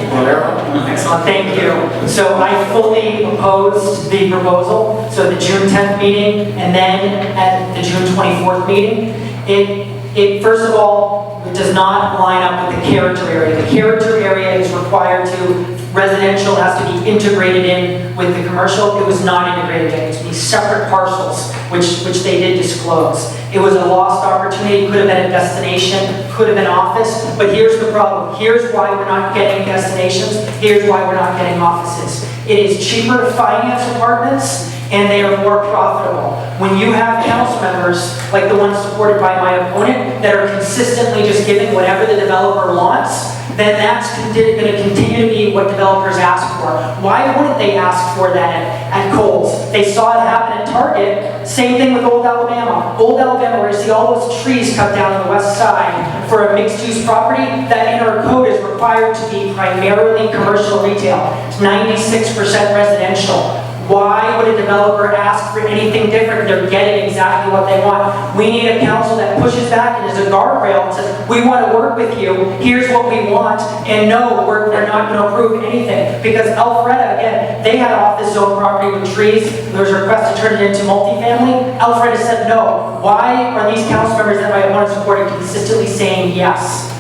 Excellent, thank you. So I fully opposed the proposal, so the June 10th meeting, and then at the June 24th meeting. It first of all, does not line up with the character area. The character area is required to residential has to be integrated in with the commercial. It was not integrated in. It's these separate parcels, which they did disclose. It was a lost opportunity, could have been a destination, could have been office, but here's the problem. Here's why we're not getting destinations. Here's why we're not getting offices. It is cheaper to finance apartments, and they are more profitable. When you have council members, like the ones supported by my opponent, that are consistently just giving whatever the developer wants, then that's going to continue to be what developers ask for. Why wouldn't they ask for that at Kohl's? They saw it happen at Target. Same thing with Old Alabama. Old Alabama, where you see all those trees cut down on the west side for a mixed-use property, that in our code is required to be primarily commercial retail. It's 96% residential. Why would a developer ask for anything different? They're getting exactly what they want. We need a council that pushes back and is a guardrail and says, we want to work with you, here's what we want, and no, we're not going to approve anything. Because Alpharetta, again, they had office zone property with trees. There was a request to turn it into multifamily. Alpharetta said no. Why are these council members that I want to support consistently saying yes?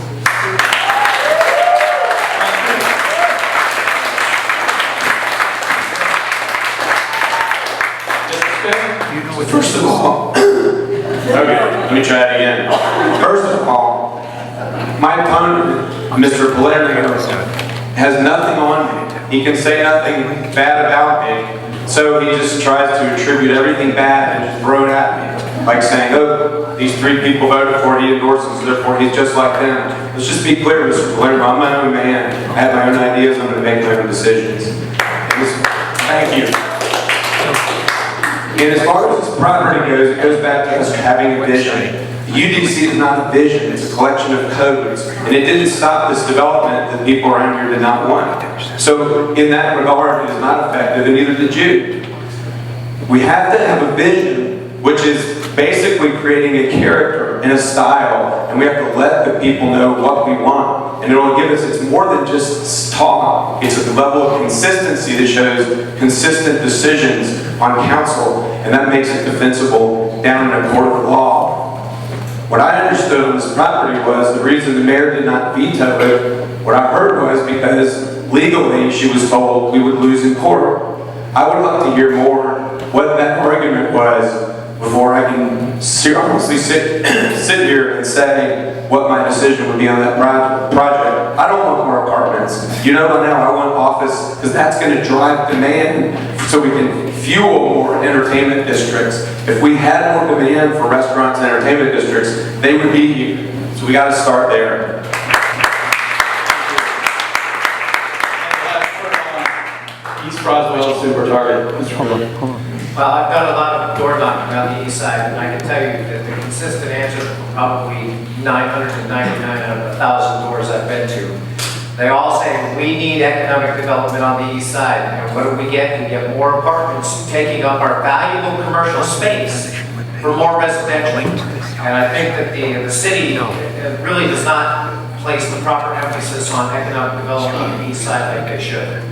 First of all, okay, let me try it again. First of all, my opponent, Mr. Palermo, has nothing on me. He can say nothing bad about me. So he just tries to attribute everything bad and just throw it at me. Like saying, oh, these 3 people voted for it, he endorses, therefore he's just like them. Let's just be clear, Mr. Palermo, I'm my own man. I have my own ideas, I'm going to make my own decisions. Thank you. And as far as this property goes, it goes back to us having a vision. The UDC is not a vision, it's a collection of codes. And it didn't stop this development that people around here did not want. So in that regard, it is not effective, and neither did you. We have to have a vision, which is basically creating a character and a style, and we have to let the people know what we want. And it will give us, it's more than just talk, it's a level of consistency that shows consistent decisions on council, and that makes it defensible down in a court of law. What I understood on this property was the reason the mayor did not veto it, what I heard was because legally she was told we would lose in court. I would like to hear more what that argument was before I can honestly sit here and say what my decision would be on that project. I don't want more apartments. You know by now I want office because that's going to drive demand so we can fuel more entertainment districts. If we had more demand for restaurants and entertainment districts, they would be here. So we got to start there. East Roswell Super Target. Well, I've done a lot of door knocking around the east side, and I can tell you that the consistent answer from probably 999 out of 1,000 doors I've been to, they all say, we need economic development on the east side. And what do we get? We get more apartments taking up our valuable commercial space for more residential. And I think that the city really does not place the proper emphasis on economic development on the east side like they should.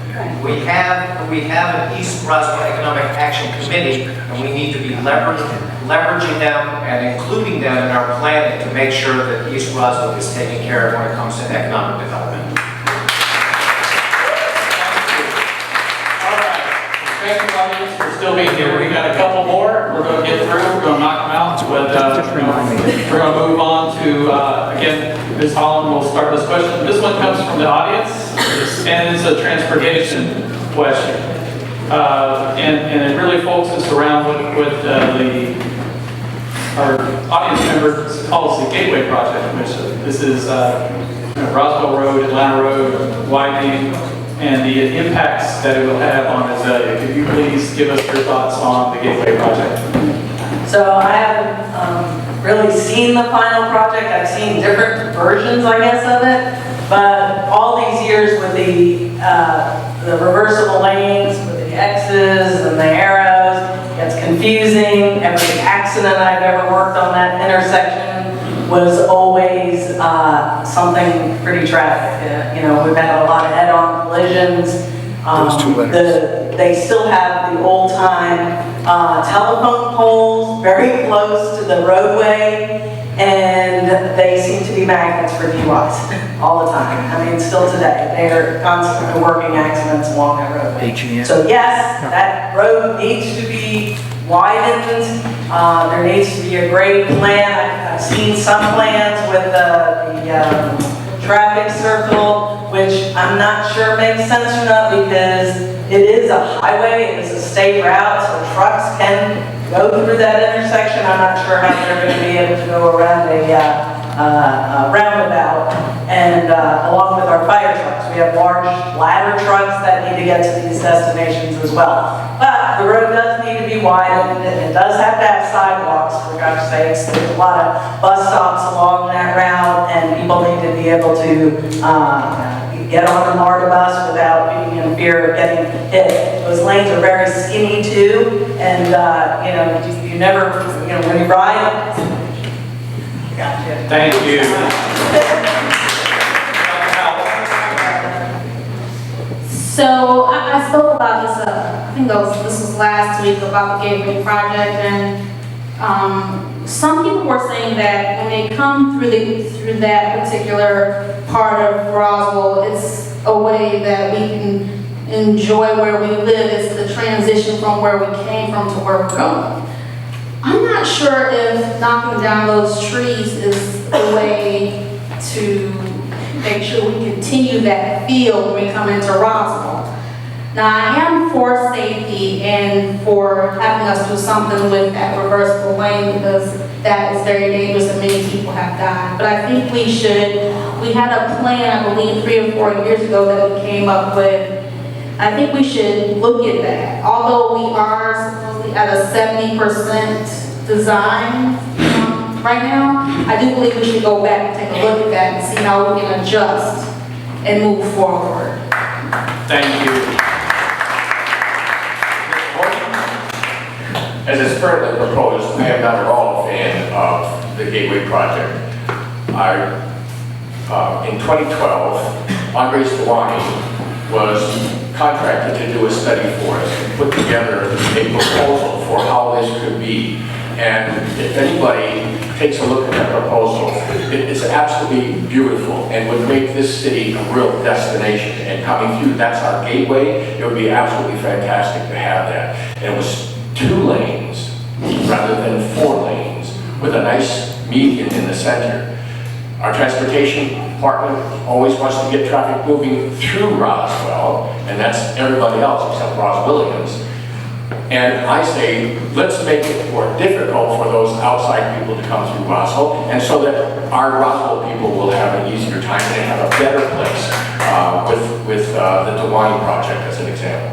We have an East Roswell Economic Action Committee, and we need to be leveraging them and including them in our planning to make sure that East Roswell is taken care of when it comes to economic development. All right. Thank you, audience, for still being here. We got a couple more. We're going to get through. We're going to knock them out. But we're going to move on to, again, Ms. Holland will start this question. This one comes from the audience, and it's a transportation question. And it really focuses around what our audience member calls the Gateway Project, which this is Roswell Road, Atlanta Road, widening, and the impacts that it will have on Azalea. Could you please give us your thoughts on the Gateway Project? So I haven't really seen the final project. I've seen different versions, I guess, of it. But all these years with the reversible lanes, with the X's and the arrows, it's confusing. Every accident I've ever worked on that intersection was always something pretty tragic. You know, we've had a lot of head-on collisions. They still have the old-time telephone poles very close to the roadway, and they seem to be magnets for DUIs all the time. I mean, still today, they are constantly working accidents along that road. So yes, that road needs to be widened. There needs to be a grade plan. I've seen some plans with the traffic circle, which I'm not sure makes sense or not, because it is a highway, it is a state route, so trucks can go through that intersection. I'm not sure how they're going to be able to go around a roundabout. And along with our fire trucks, we have large ladder trucks that need to get to these destinations as well. But the road does need to be widened, and it does have to have sidewalks, for God's sakes. There's a lot of bus stops along that route, and people need to be able to get on the MARTA bus without being in fear of getting hit. Those lanes are very skinny too, and you never, when you ride. Gotcha. Thank you. So I spoke about this, I think this was last week, about the Gateway Project, and some people were saying that when they come through that particular part of Roswell, it's a way that we can enjoy where we live. It's the transition from where we came from to where we're going. I'm not sure if knocking down those trees is the way to make sure we continue that feel when we come into Roswell. Now, I am for safety and for having us do something with that reversible lane, because that is very dangerous and many people have died. But I think we had a plan, I believe 3 or 4 years ago, that we came up with. I think we should look at that. Although we are supposedly at a 70% design right now, I do believe we should go back and take a look at that and see how we can adjust and move forward. Thank you. As it's currently proposed, I am not at all a fan of the Gateway Project. In 2012, Andres Dewani was contracted to do a study for us and put together a proposal for how this could be. And if anybody takes a look at that proposal, it's absolutely beautiful and would make this city a real destination. And coming through, that's our gateway. It would be absolutely fantastic to have that. And it was 2 lanes rather than 4 lanes with a nice median in the center. Our transportation department always wants to get traffic moving through Roswell, and that's everybody else except Roswellians. And I say, let's make it more difficult for those outside people to come through Roswell, and so that our Roswell people will have an easier time and have a better place with the Dewani project as an example.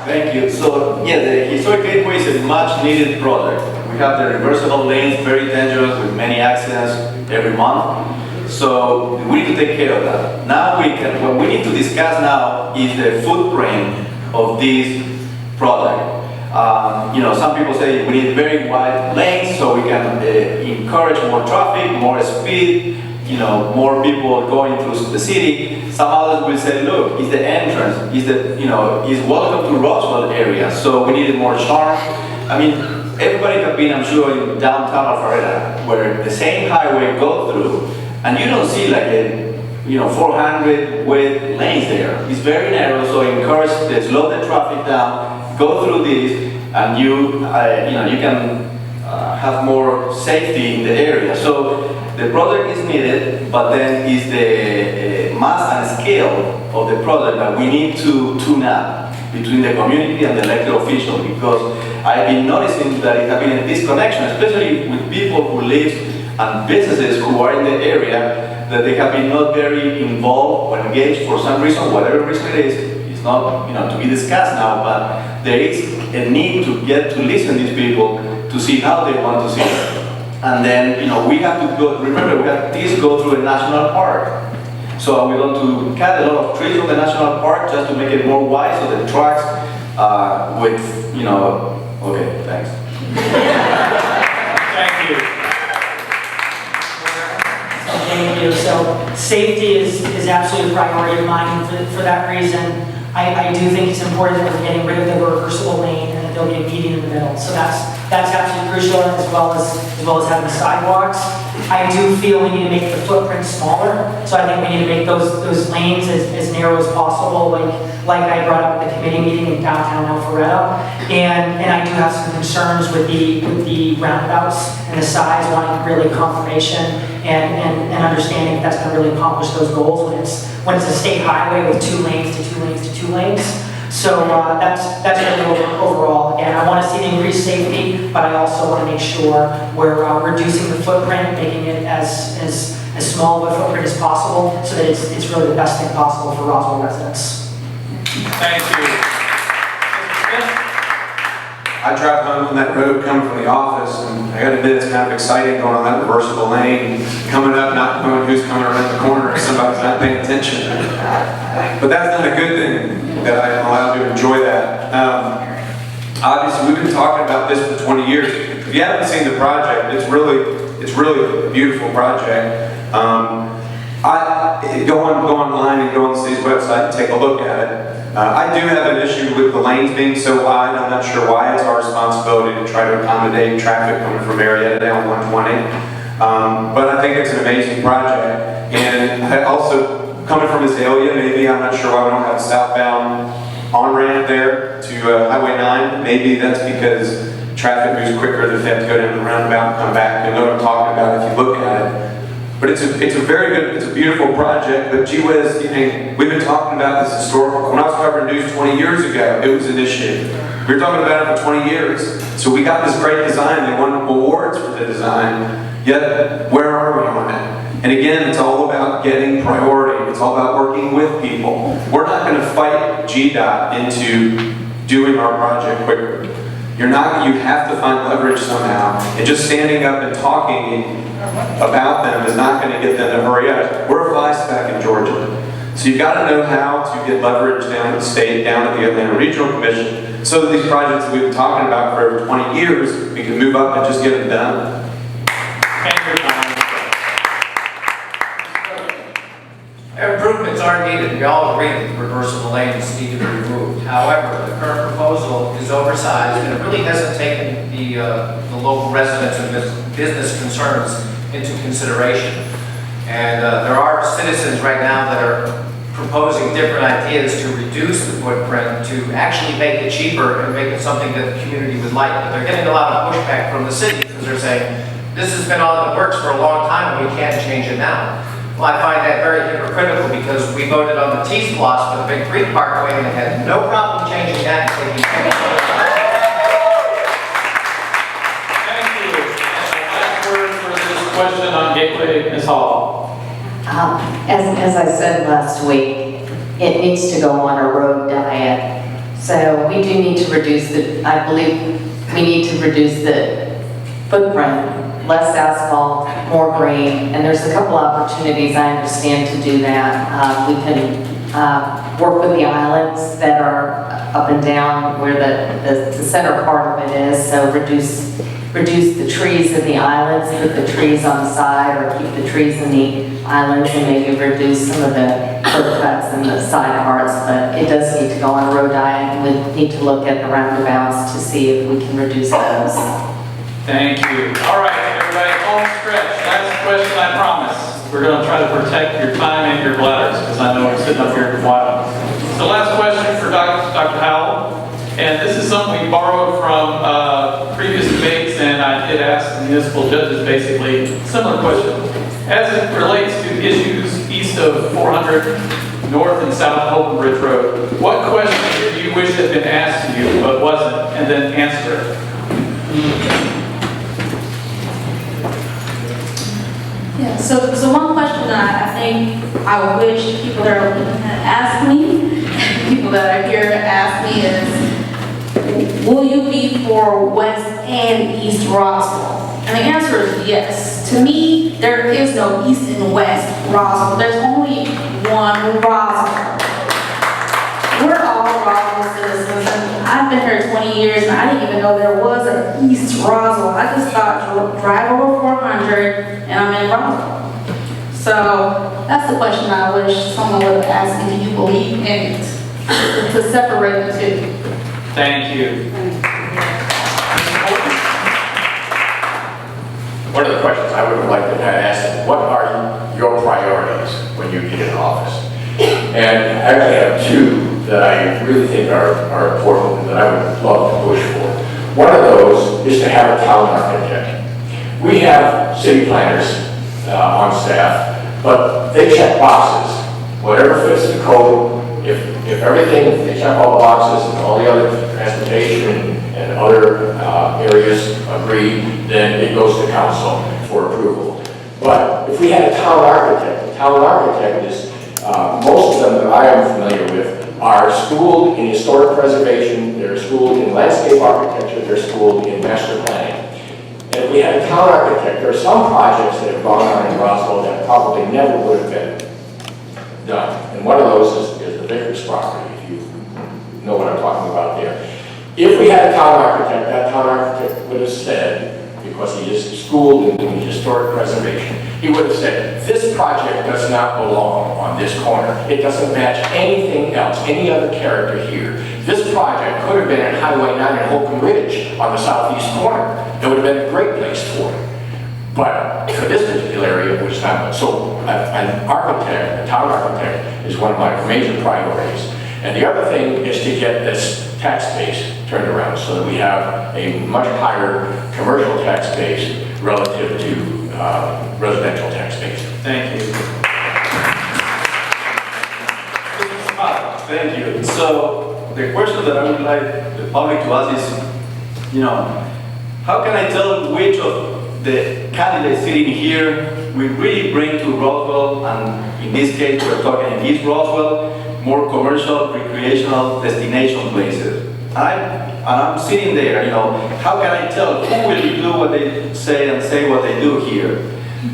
Thank you. So, yeah, the Historic Gateway is a much needed project. We have the reversible lanes, very dangerous with many accidents every month. So we need to take care of that. Now what we need to discuss now is the footprint of this project. Some people say we need very wide lanes so we can encourage more traffic, more speed, more people going through the city. Some others will say, look, it's the entrance, it's welcome to Roswell area, so we needed more charm. I mean, everybody have been, I'm sure, in downtown Alpharetta, where the same highway go through, and you don't see like a 400 width lanes there. It's very narrow, so encourage to slow the traffic down, go through this, and you can have more safety in the area. So the project is needed, but then is the mass and scale of the project that we need to tune up between the community and the elected officials, because I've been noticing that it has been a disconnection, especially with people who live and businesses who are in the area, that they have been not very involved or engaged for some reason, whatever reason it is. It's not to be discussed now, but there is a need to get to listen to these people to see how they want to see it. And then, we have to go, remember, we have this go through a national park. So we're going to cut a lot of trees from the national park just to make it more wide so the trucks okay, thanks. Thank you. Thank you. So safety is absolutely a priority of mine for that reason. I do think it's important that we're getting rid of the reversible lane and that there'll be a median in the middle. So that's That's absolutely crucial, as well as having the sidewalks. I do feel we need to make the footprint smaller, so I think we need to make those lanes as narrow as possible, like I brought up at the committee meeting in downtown Alpharetta. And I do have some concerns with the roundabouts and the size, wanting really confirmation and understanding if that's going to really accomplish those goals when it's a state highway with 2 lanes to 2 lanes to 2 lanes. So that's really overall. Again, I want to see the increased safety, but I also want to make sure we're reducing the footprint, making it as small of a footprint as possible, so that it's really the best thing possible for Roswell residents. Thank you. I drive home on that road coming from the office, and I gotta admit it's kind of exciting going on that reversible lane, coming up, not knowing who's coming around the corner if somebody's not paying attention. But that's not a good thing that I'm allowed to enjoy that. Obviously, we've been talking about this for 20 years. If you haven't seen the project, it's really a beautiful project. Go online and go on the city's website and take a look at it. I do have an issue with the lanes being so wide. I'm not sure why. It's our responsibility to try to accommodate traffic coming from Marietta down 120. But I think it's an amazing project. And I also, coming from Azalea, maybe, I'm not sure why we don't have a southbound on-ramp there to Highway 9. Maybe that's because traffic moves quicker if they have to go down the roundabout and come back. You'll know what I'm talking about if you look at it. But it's a very good, it's a beautiful project, but gee whiz, we've been talking about this historical. When I was covering news 20 years ago, it was an issue. We were talking about it for 20 years. So we got this great design, they won awards for the design, yet where are we on it? And again, it's all about getting priority. It's all about working with people. We're not going to fight GDOT into doing our project quicker. You have to find leverage somehow. And just standing up and talking about them is not going to get them to hurry up. We're a fly-stack in Georgia. So you've got to know how to get leverage down at the state, down at the Atlanta Regional Commission, so that these projects that we've been talking about for over 20 years, we can move up and just get them done. Improvements are needed. We all agree that the reversible lanes need to be removed. However, the current proposal is oversized, and it really hasn't taken the local residents and business concerns into consideration. And there are citizens right now that are proposing different ideas to reduce the footprint, to actually make it cheaper and make it something that the community would like. But they're getting a lot of pushback from the city because they're saying, this has been on the works for a long time and we can't change it now. Well, I find that very hypocritical because we voted on the T-Splosh for the Big Creek Parkway and had no problem changing that and taking care of it. Thank you. Last word for this question on Gateway, Ms. Hall. As I said last week, it needs to go on a road diet. So we do need to reduce I believe we need to reduce the footprint, less asphalt, more green, and there's a couple opportunities, I understand, to do that. We can work with the islands that are up and down where the center part of it is, so reduce the trees in the islands, put the trees on the side, or keep the trees in the islands, and maybe reduce some of the curb cuts and the side parts, but it does need to go on a road diet, and we need to look at the roundabouts to see if we can reduce those. Thank you. All right, everybody, home stretch. Last question, I promise. We're going to try to protect your time and your bladders, because I know I'm sitting up here in a while. So last question for Dr. Howell. And this is something we borrowed from previous debates, and I did ask the municipal judges basically similar question. As it relates to issues east of 400 North and South Holton Bridge Road, what question do you wish had been asked to you but wasn't, and then answer it? Yeah, so one question that I think I wish people that are looking at ask me, people that are here ask me is, will you be for West and East Roswell? And the answer is yes. To me, there is no East and West Roswell. There's only one Roswell. We're all Roswell citizens, and I've been here 20 years, and I didn't even know there was an East Roswell. I just thought, drive over 400, and I'm in Roswell. So that's the question I wish someone would ask me, do you believe in it? To separate the two. Thank you. one of the questions I would have liked to have asked, what are your priorities when you get in office? And I actually have two that I really think are important and that I would love to push for. One of those is to have a town architect. We have city planners on staff, but they check boxes. Whatever fits the code, if everything, they check all the boxes and all the other transportation and other areas agree, then it goes to council for approval. But if we had a town architect is, most of them that I am familiar with are schooled in historic preservation, they're schooled in landscape architecture, they're schooled in master planning. And if we had a town architect, there are some projects that have gone on in Roswell that probably never would have been done. And one of those is the Vickers property, if you know what I'm talking about there. If we had a town architect, that town architect would have said, because he is schooled in historic preservation, he would have said, this project does not belong on this corner. It doesn't match anything else, any other character here. This project could have been at Highway 9 and Holcomb Ridge on the southeast corner. It would have been a great place for it. But for this particular area, it was not. So an architect, a town architect, is one of my major priorities. And the other thing is to get this tax base turned around so that we have a much higher commercial tax base relative to residential tax base. Thank you. Thank you. So the question that I would like the public to ask is, how can I tell which of the candidates sitting here will really bring to Roswell, and in this case we're talking in East Roswell, more commercial, recreational destination places. I'm sitting there, how can I tell who will do what they say and say what they do here?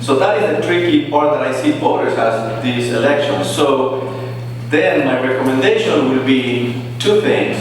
So that is the tricky part that I see voters as these elections. So then my recommendation will be two things,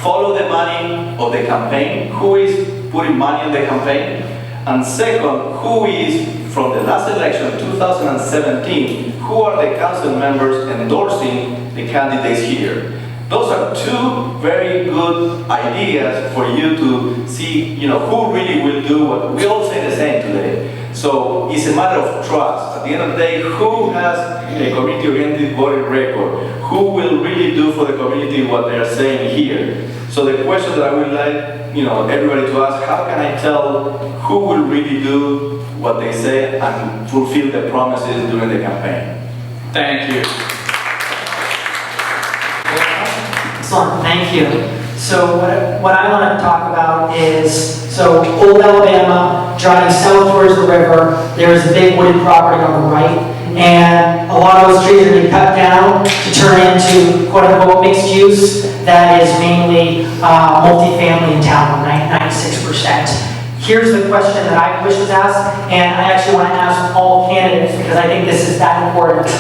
follow the money of the campaign, who is putting money in the campaign, and second, who is, from the last election, 2017, who are the council members endorsing the candidates here. Those are two very good ideas for you to see, who really will do what we all say the same today. So it's a matter of trust. At the end of the day, who has a community-oriented voting record? Who will really do for the community what they are saying here? So the question that I would like, everybody to ask, how can I tell who will really do what they say and fulfill the promises during the campaign? Thank you. Excellent, thank you. So what I want to talk about is, Old Alabama, driving south towards the river, there's a big wooded property on the right, and a lot of those trees are being cut down to turn into quote-unquote mixed use that is mainly multifamily in town, 96%. Here's the question that I wish was asked, and I actually want to ask all candidates because I think this is that important.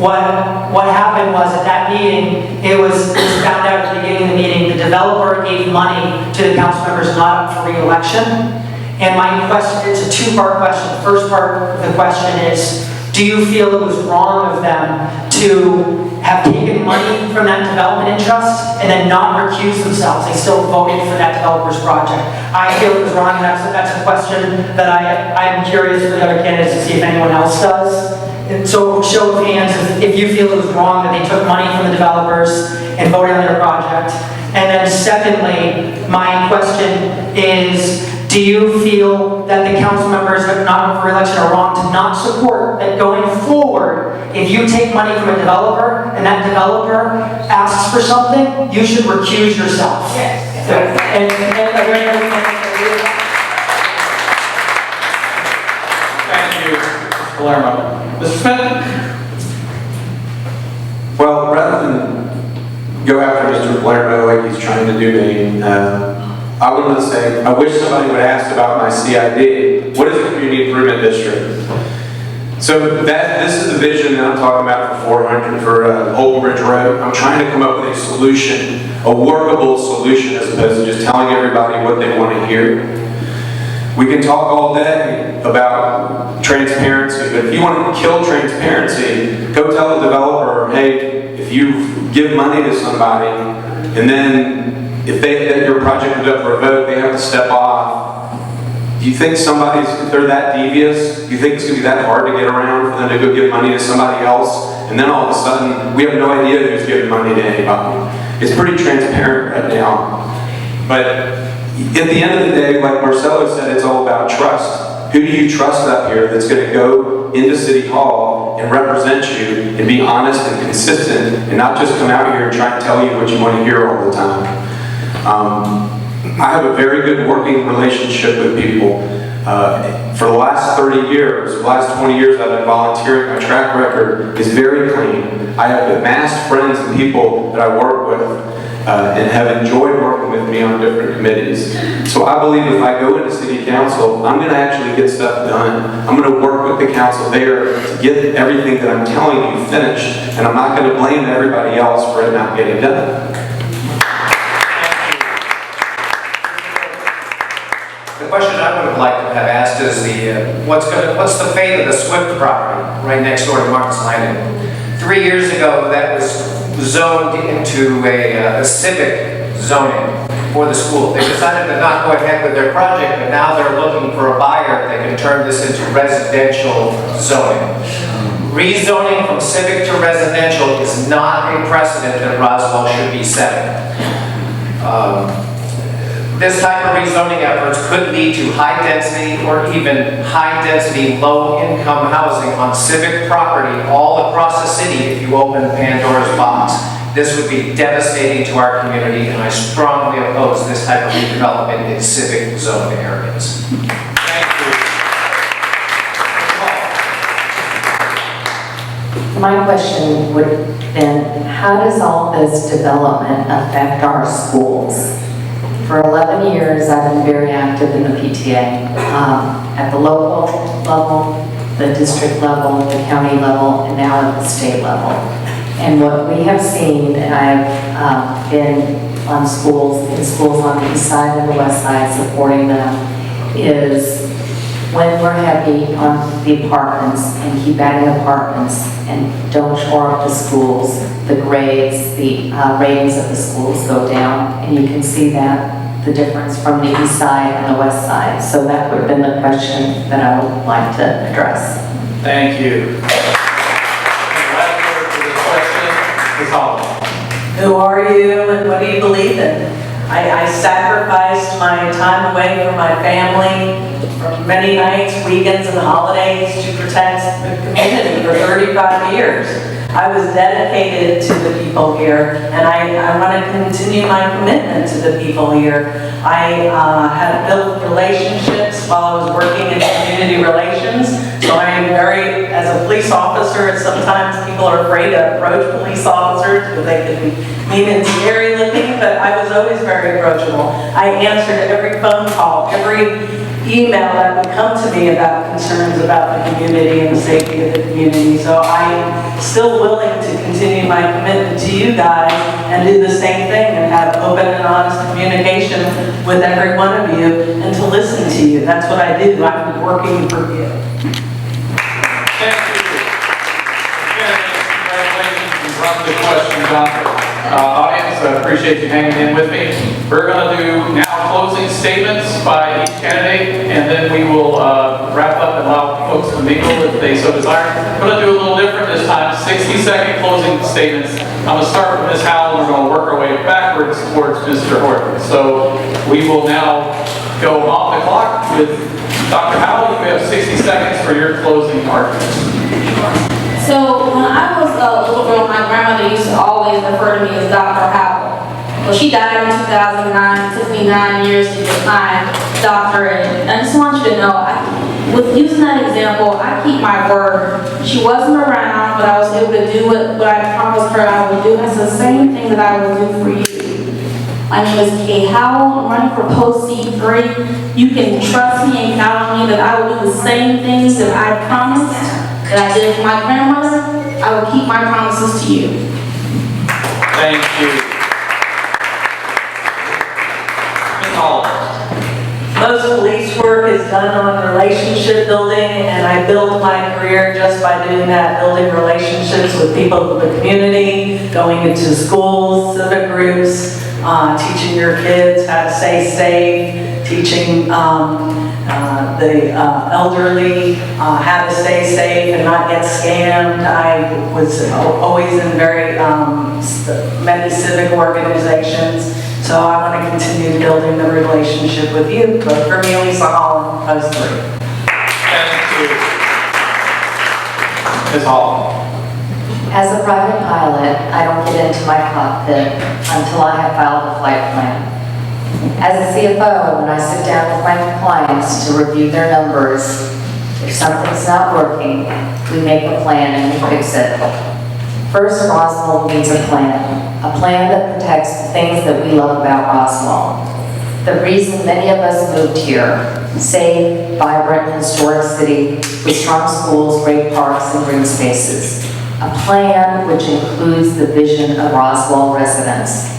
What happened was at that meeting, it was found out at the beginning of the meeting, the developer gave money to the council members not up for re-election. And my question, it's a two-part question. The first part of the question is, do you feel it was wrong of them to have taken money from that development interest and then not recuse themselves? They still voted for that developer's project. I feel it was wrong, and that's a question that I'm curious for the other candidates to see if anyone else does. And so show of hands if you feel it was wrong that they took money from the developers and voted on their project. And then secondly, my question is, do you feel that the council members that are not up for election are wrong to not support that going forward, if you take money from a developer and that developer asks for something, you should recuse yourself? Yes. So, and are there any other things? Thank you, Mr. Palermo. Mr. Smith? Well, rather than go after Mr. Palermo like he's trying to do me, I wanted to say, I wish somebody would ask about my CID. What is the Community Improvement District? So this is the vision that I'm talking about for 400 for Holcomb Ridge Road. I'm trying to come up with a solution, a workable solution, as opposed to just telling everybody what they want to hear. We can talk all day about transparency, but if you want to kill transparency, go tell the developer, hey, if you give money to somebody, and then if your project is up for a vote, they have to step off Do you think somebody's, if they're that devious, do you think it's going to be that hard to get around for them to go give money to somebody else? And then all of a sudden, we have no idea who's giving money to anybody. It's pretty transparent right now. But at the end of the day, like Marcelo said, it's all about trust. Who do you trust up here that's going to go into City Hall and represent you and be honest and consistent and not just come out here and try and tell you what you want to hear all the time? I have a very good working relationship with people. For the last 30 years, the last 20 years I've been volunteering, my track record is very clean. I have amassed friends and people that I work with and have enjoyed working with me on different committees. So I believe if I go into City Council, I'm going to actually get stuff done. I'm going to work with the council there to get everything that I'm telling you finished, and I'm not going to blame everybody else for it not getting done. The question I would have liked to have asked is what's the fate of the Swift property right next door to Martin's Landing? 3 years ago, that was zoned into a civic zoning for the school. They decided to not go ahead with their project, but now they're looking for a buyer that can turn this into residential zoning. Rezoning from civic to residential is not a precedent that Roswell should be setting. This type of rezoning efforts could lead to high-density or even high-density, low-income housing on civic property all across the city if you open Pandora's box. This would be devastating to our community, and I strongly oppose this type of redevelopment in civic zone areas. Thank you. My question would have been, how does all this development affect our schools? For 11 years, I've been very active in the PTA, at the local level, the district level, the county level, and now at the state level. And what we have seen, and I've been on schools, in schools on the east side and the west side supporting them, is when we're heavy on the apartments and keep adding apartments and don't shore up the schools, the grades, the ratings of the schools go down, and you can see that, the difference from the east side and the west side. So that would have been the question that I would like to address. Thank you. Last word for this question, Ms. Holland. Who are you and what do you believe in? I sacrificed my time away from my family for many nights, weekends, and holidays to protect the community for 35 years. I was dedicated to the people here, and I want to continue my commitment to the people here. I had built relationships while I was working in community relations, so I am very, as a police officer, sometimes people are afraid to approach police officers because they can be mean and scary looking, but I was always very approachable. I answered every phone call, every email that would come to me about concerns about the community and the safety of the community. So I am still willing to continue my commitment to you guys and do the same thing and have open and honest communication with every one of you and to listen to you. That's what I do. I'm working for you. Thank you. Again, congratulations. You brought the questions up. Audience, I appreciate you hanging in with me. We're going to do now closing statements by each candidate, and then we will wrap up and allow folks to mingle if they so desire. We're going to do a little different this time, 60-second closing statements. I'm going to start with Ms. Howell, and we're going to work our way backwards towards Mr. Horton. So we will now go off the clock with Dr. Howell. You have 60 seconds for your closing arguments. So when I was a little girl, my grandmother used to always refer to me as Dr. Howell. Well, she died in 2009. It took me 9 years to get my doctorate. And I just want you to know, with using that example, I keep my word. She wasn't around, but I was able to do what I promised her I would do. That's the same thing that I would do for you. My name is Kay Howell. I'm running for post C3. You can trust me and count on me that I will do the same things that I promised that I did for my grandmother. I will keep my promises to you. Thank you. Ms. Hall. Most police work is done on relationship building, and I built my career just by doing that, building relationships with people in the community, going into schools, civic groups, teaching your kids how to stay safe, teaching the elderly, how to stay safe and not get scammed. I was always in very many civic organizations, so I want to continue building the relationship with you. Vote for me, Lisa Holland, post 3. Thank you. Ms. Hall. As a private pilot, I don't get into my cockpit until I have filed a flight plan. As a CFO, when I sit down with my clients to review their numbers, if something's not working, we make a plan and we fix it. First, Roswell needs a plan that protects the things that we love about Roswell. The reason many of us moved here, safe, vibrant, historic city with strong schools, great parks, and green spaces. A plan which includes the vision of Roswell residents.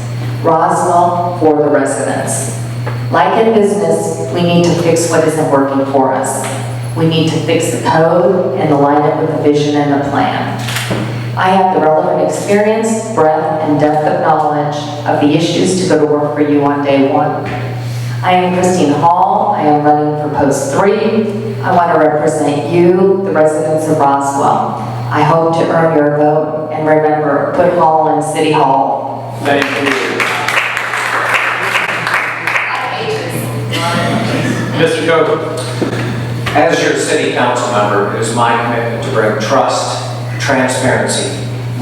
Roswell for the residents. Like in business, we need to fix what isn't working for us. We need to fix the code and align it with the vision and the plan. I have the relevant experience, breadth, and depth of knowledge of the issues to go to work for you on day one. I am Christine Hall. I am running for post 3. I want to represent you, the residents of Roswell. I hope to earn your vote, and remember, put Hall in City Hall. Thank you. Mr. Coker. As your city council member, it is my commitment to bring trust, transparency,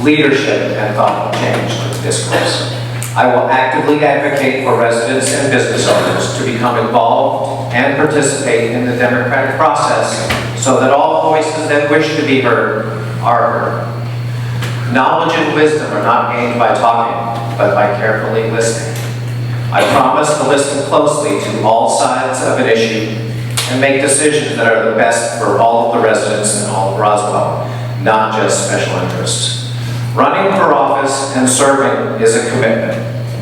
leadership, and thoughtful change to the discourse. I will actively advocate for residents and business owners to become involved and participate in the democratic process so that all voices that wish to be heard are heard. Knowledge and wisdom are not gained by talking, but by carefully listening. I promise to listen closely to all sides of an issue and make decisions that are the best for all of the residents in all of Roswell, not just special interests. Running for office and serving is a commitment,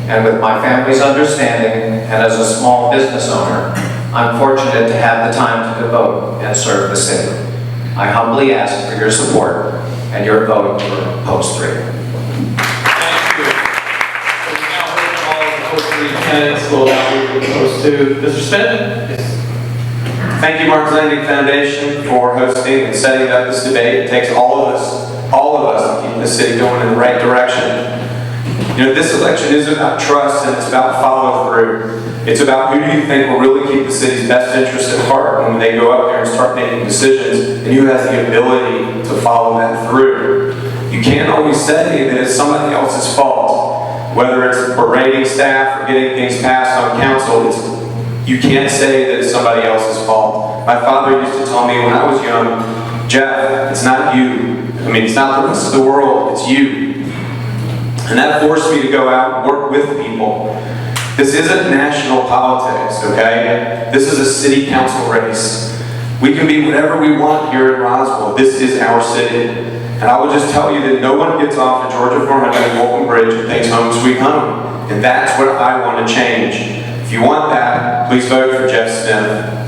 and with my family's understanding and as a small business owner, I'm fortunate to have the time to devote and serve the city. I humbly ask for your support and your vote for post 3. Thank you. So we now heard all of the post 3 candidates. We'll now move to post 2. Mr. Smith? Yes. Thank you, Marks Landing Foundation, for hosting and setting up this debate. It takes all of us to keep the city going in the right direction. You know, this election isn't about trust, and it's about follow through. It's about who do you think will really keep the city's best interest at heart when they go up there and start making decisions, and who has the ability to follow that through. You can't always say that it's somebody else's fault, whether it's berating staff or getting things passed on council. You can't say that it's somebody else's fault. My father used to tell me when I was young, Jeff, it's not you. I mean, it's not the rest of the world, it's you. And that forced me to go out and work with people. This isn't national politics, okay? This is a city council race. We can be whatever we want here in Roswell. This is our city. And I will just tell you that no one gets off the Georgia 400 and Walton Bridge and thinks home sweet home. And that's what I want to change. If you want that, please vote for Jeff Smith.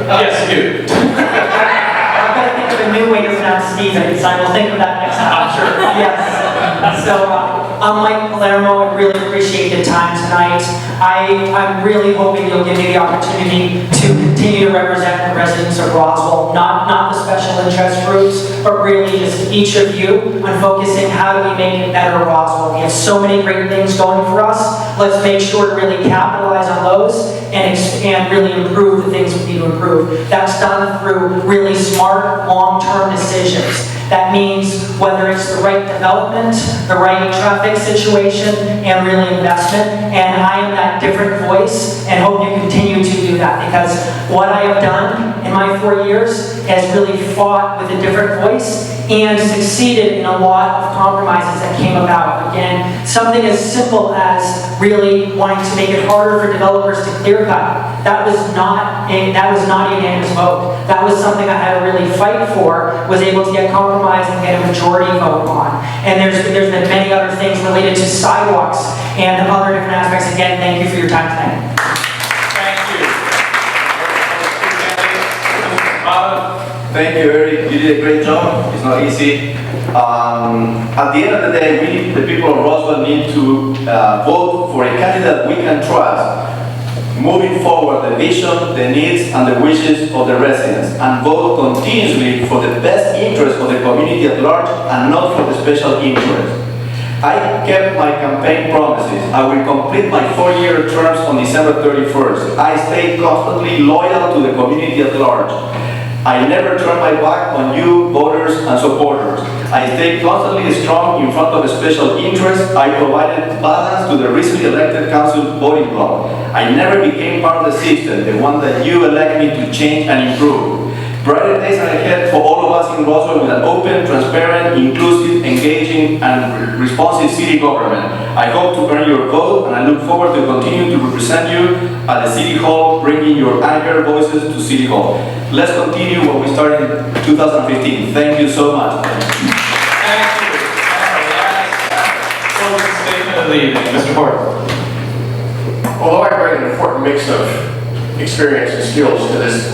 Yes, you. I'm going to think of a new way to pronounce Stevens. I will think of that next time. I'm sure. Yes. So, I'm Mike Palermo. I really appreciate the time tonight. I'm really hoping you'll give me the opportunity to continue to represent the residents of Roswell, not the special interest groups, but really just each of you on focusing how do we make it better Roswell. We have so many great things going for us. Let's make sure to really capitalize on those and really improve the things we need to improve. That's done through really smart, long-term decisions. That means whether it's the right development, the right traffic situation, and really investment. And I am that different voice and hope you continue to do that, because what I have done in my 4 years has really fought with a different voice and succeeded in a lot of compromises that came about. Again, something as simple as really wanting to make it harder for developers to clear cut. That was not a unanimous vote. That was something I had to really fight for, was able to get compromised and get a majority vote on. And there's been many other things related to sidewalks and other different aspects. Again, thank you for your time tonight. Thank you. Thank you, Eric. You did a great job. It's not easy. At the end of the day, we, the people of Roswell, need to vote for a candidate we can trust, moving forward the vision, the needs, and the wishes of the residents, and vote continuously for the best interest of the community at large and not for the special interest. I kept my campaign promises. I will complete my 4-year terms on December 31st. I stayed constantly loyal to the community at large. I never turned my back on you, voters and supporters. I stayed constantly strong in front of a special interest. I provided balance to the recently elected council voting bloc. I never became part of the system, the one that you elect me to change and improve. Brighter days are ahead for all of us in Roswell with an open, transparent, inclusive, engaging, and responsive city government. I hope to earn your vote, and I look forward to continuing to represent you at the City Hall, bringing your anchor voices to City Hall. Let's continue what we started in 2015. Thank you so much. Thank you. Closing statement of the evening, Mr. Horton. Although I bring an important mix of experience and skills to this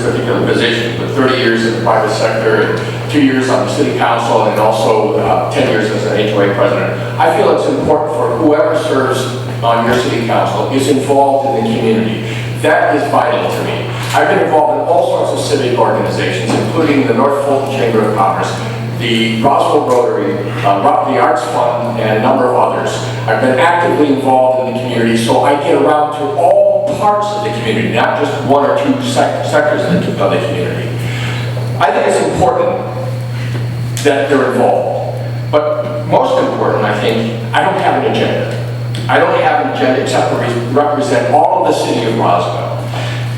particular position, with 30 years in the private sector and 2 years on the city council and also 10 years as an HOA president, I feel it's important for whoever serves on your city council is involved in the community. That is vital to me. I've been involved in all sorts of civic organizations, including the North Fulton Chamber of Commerce, the Roswell Rotary, the Arts Fund, and a number of others. I've been actively involved in the community, so I get around to all parts of the community, not just one or two sectors of the community. I think it's important that they're involved, but most important, I think, I don't have an agenda. I don't have an agenda except to represent all of the city of Roswell.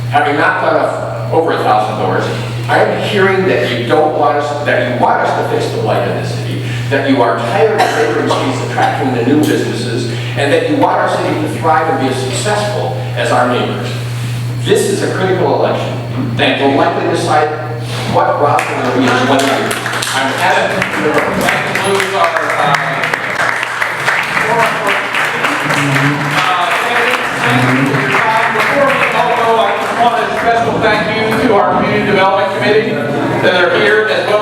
Having knocked on over 1,000 doors, I am hearing that you don't want us, that you want us to fix the blight of the city, that you are tired of neighboring cities attracting the new businesses, and that you want our city to thrive and be as successful as our neighbors. This is a critical election that will likely decide what Roswell will be in 20 years. I'm happy to That concludes our before we all go, I just want a special thank you to our Community Development Committee that are here, as well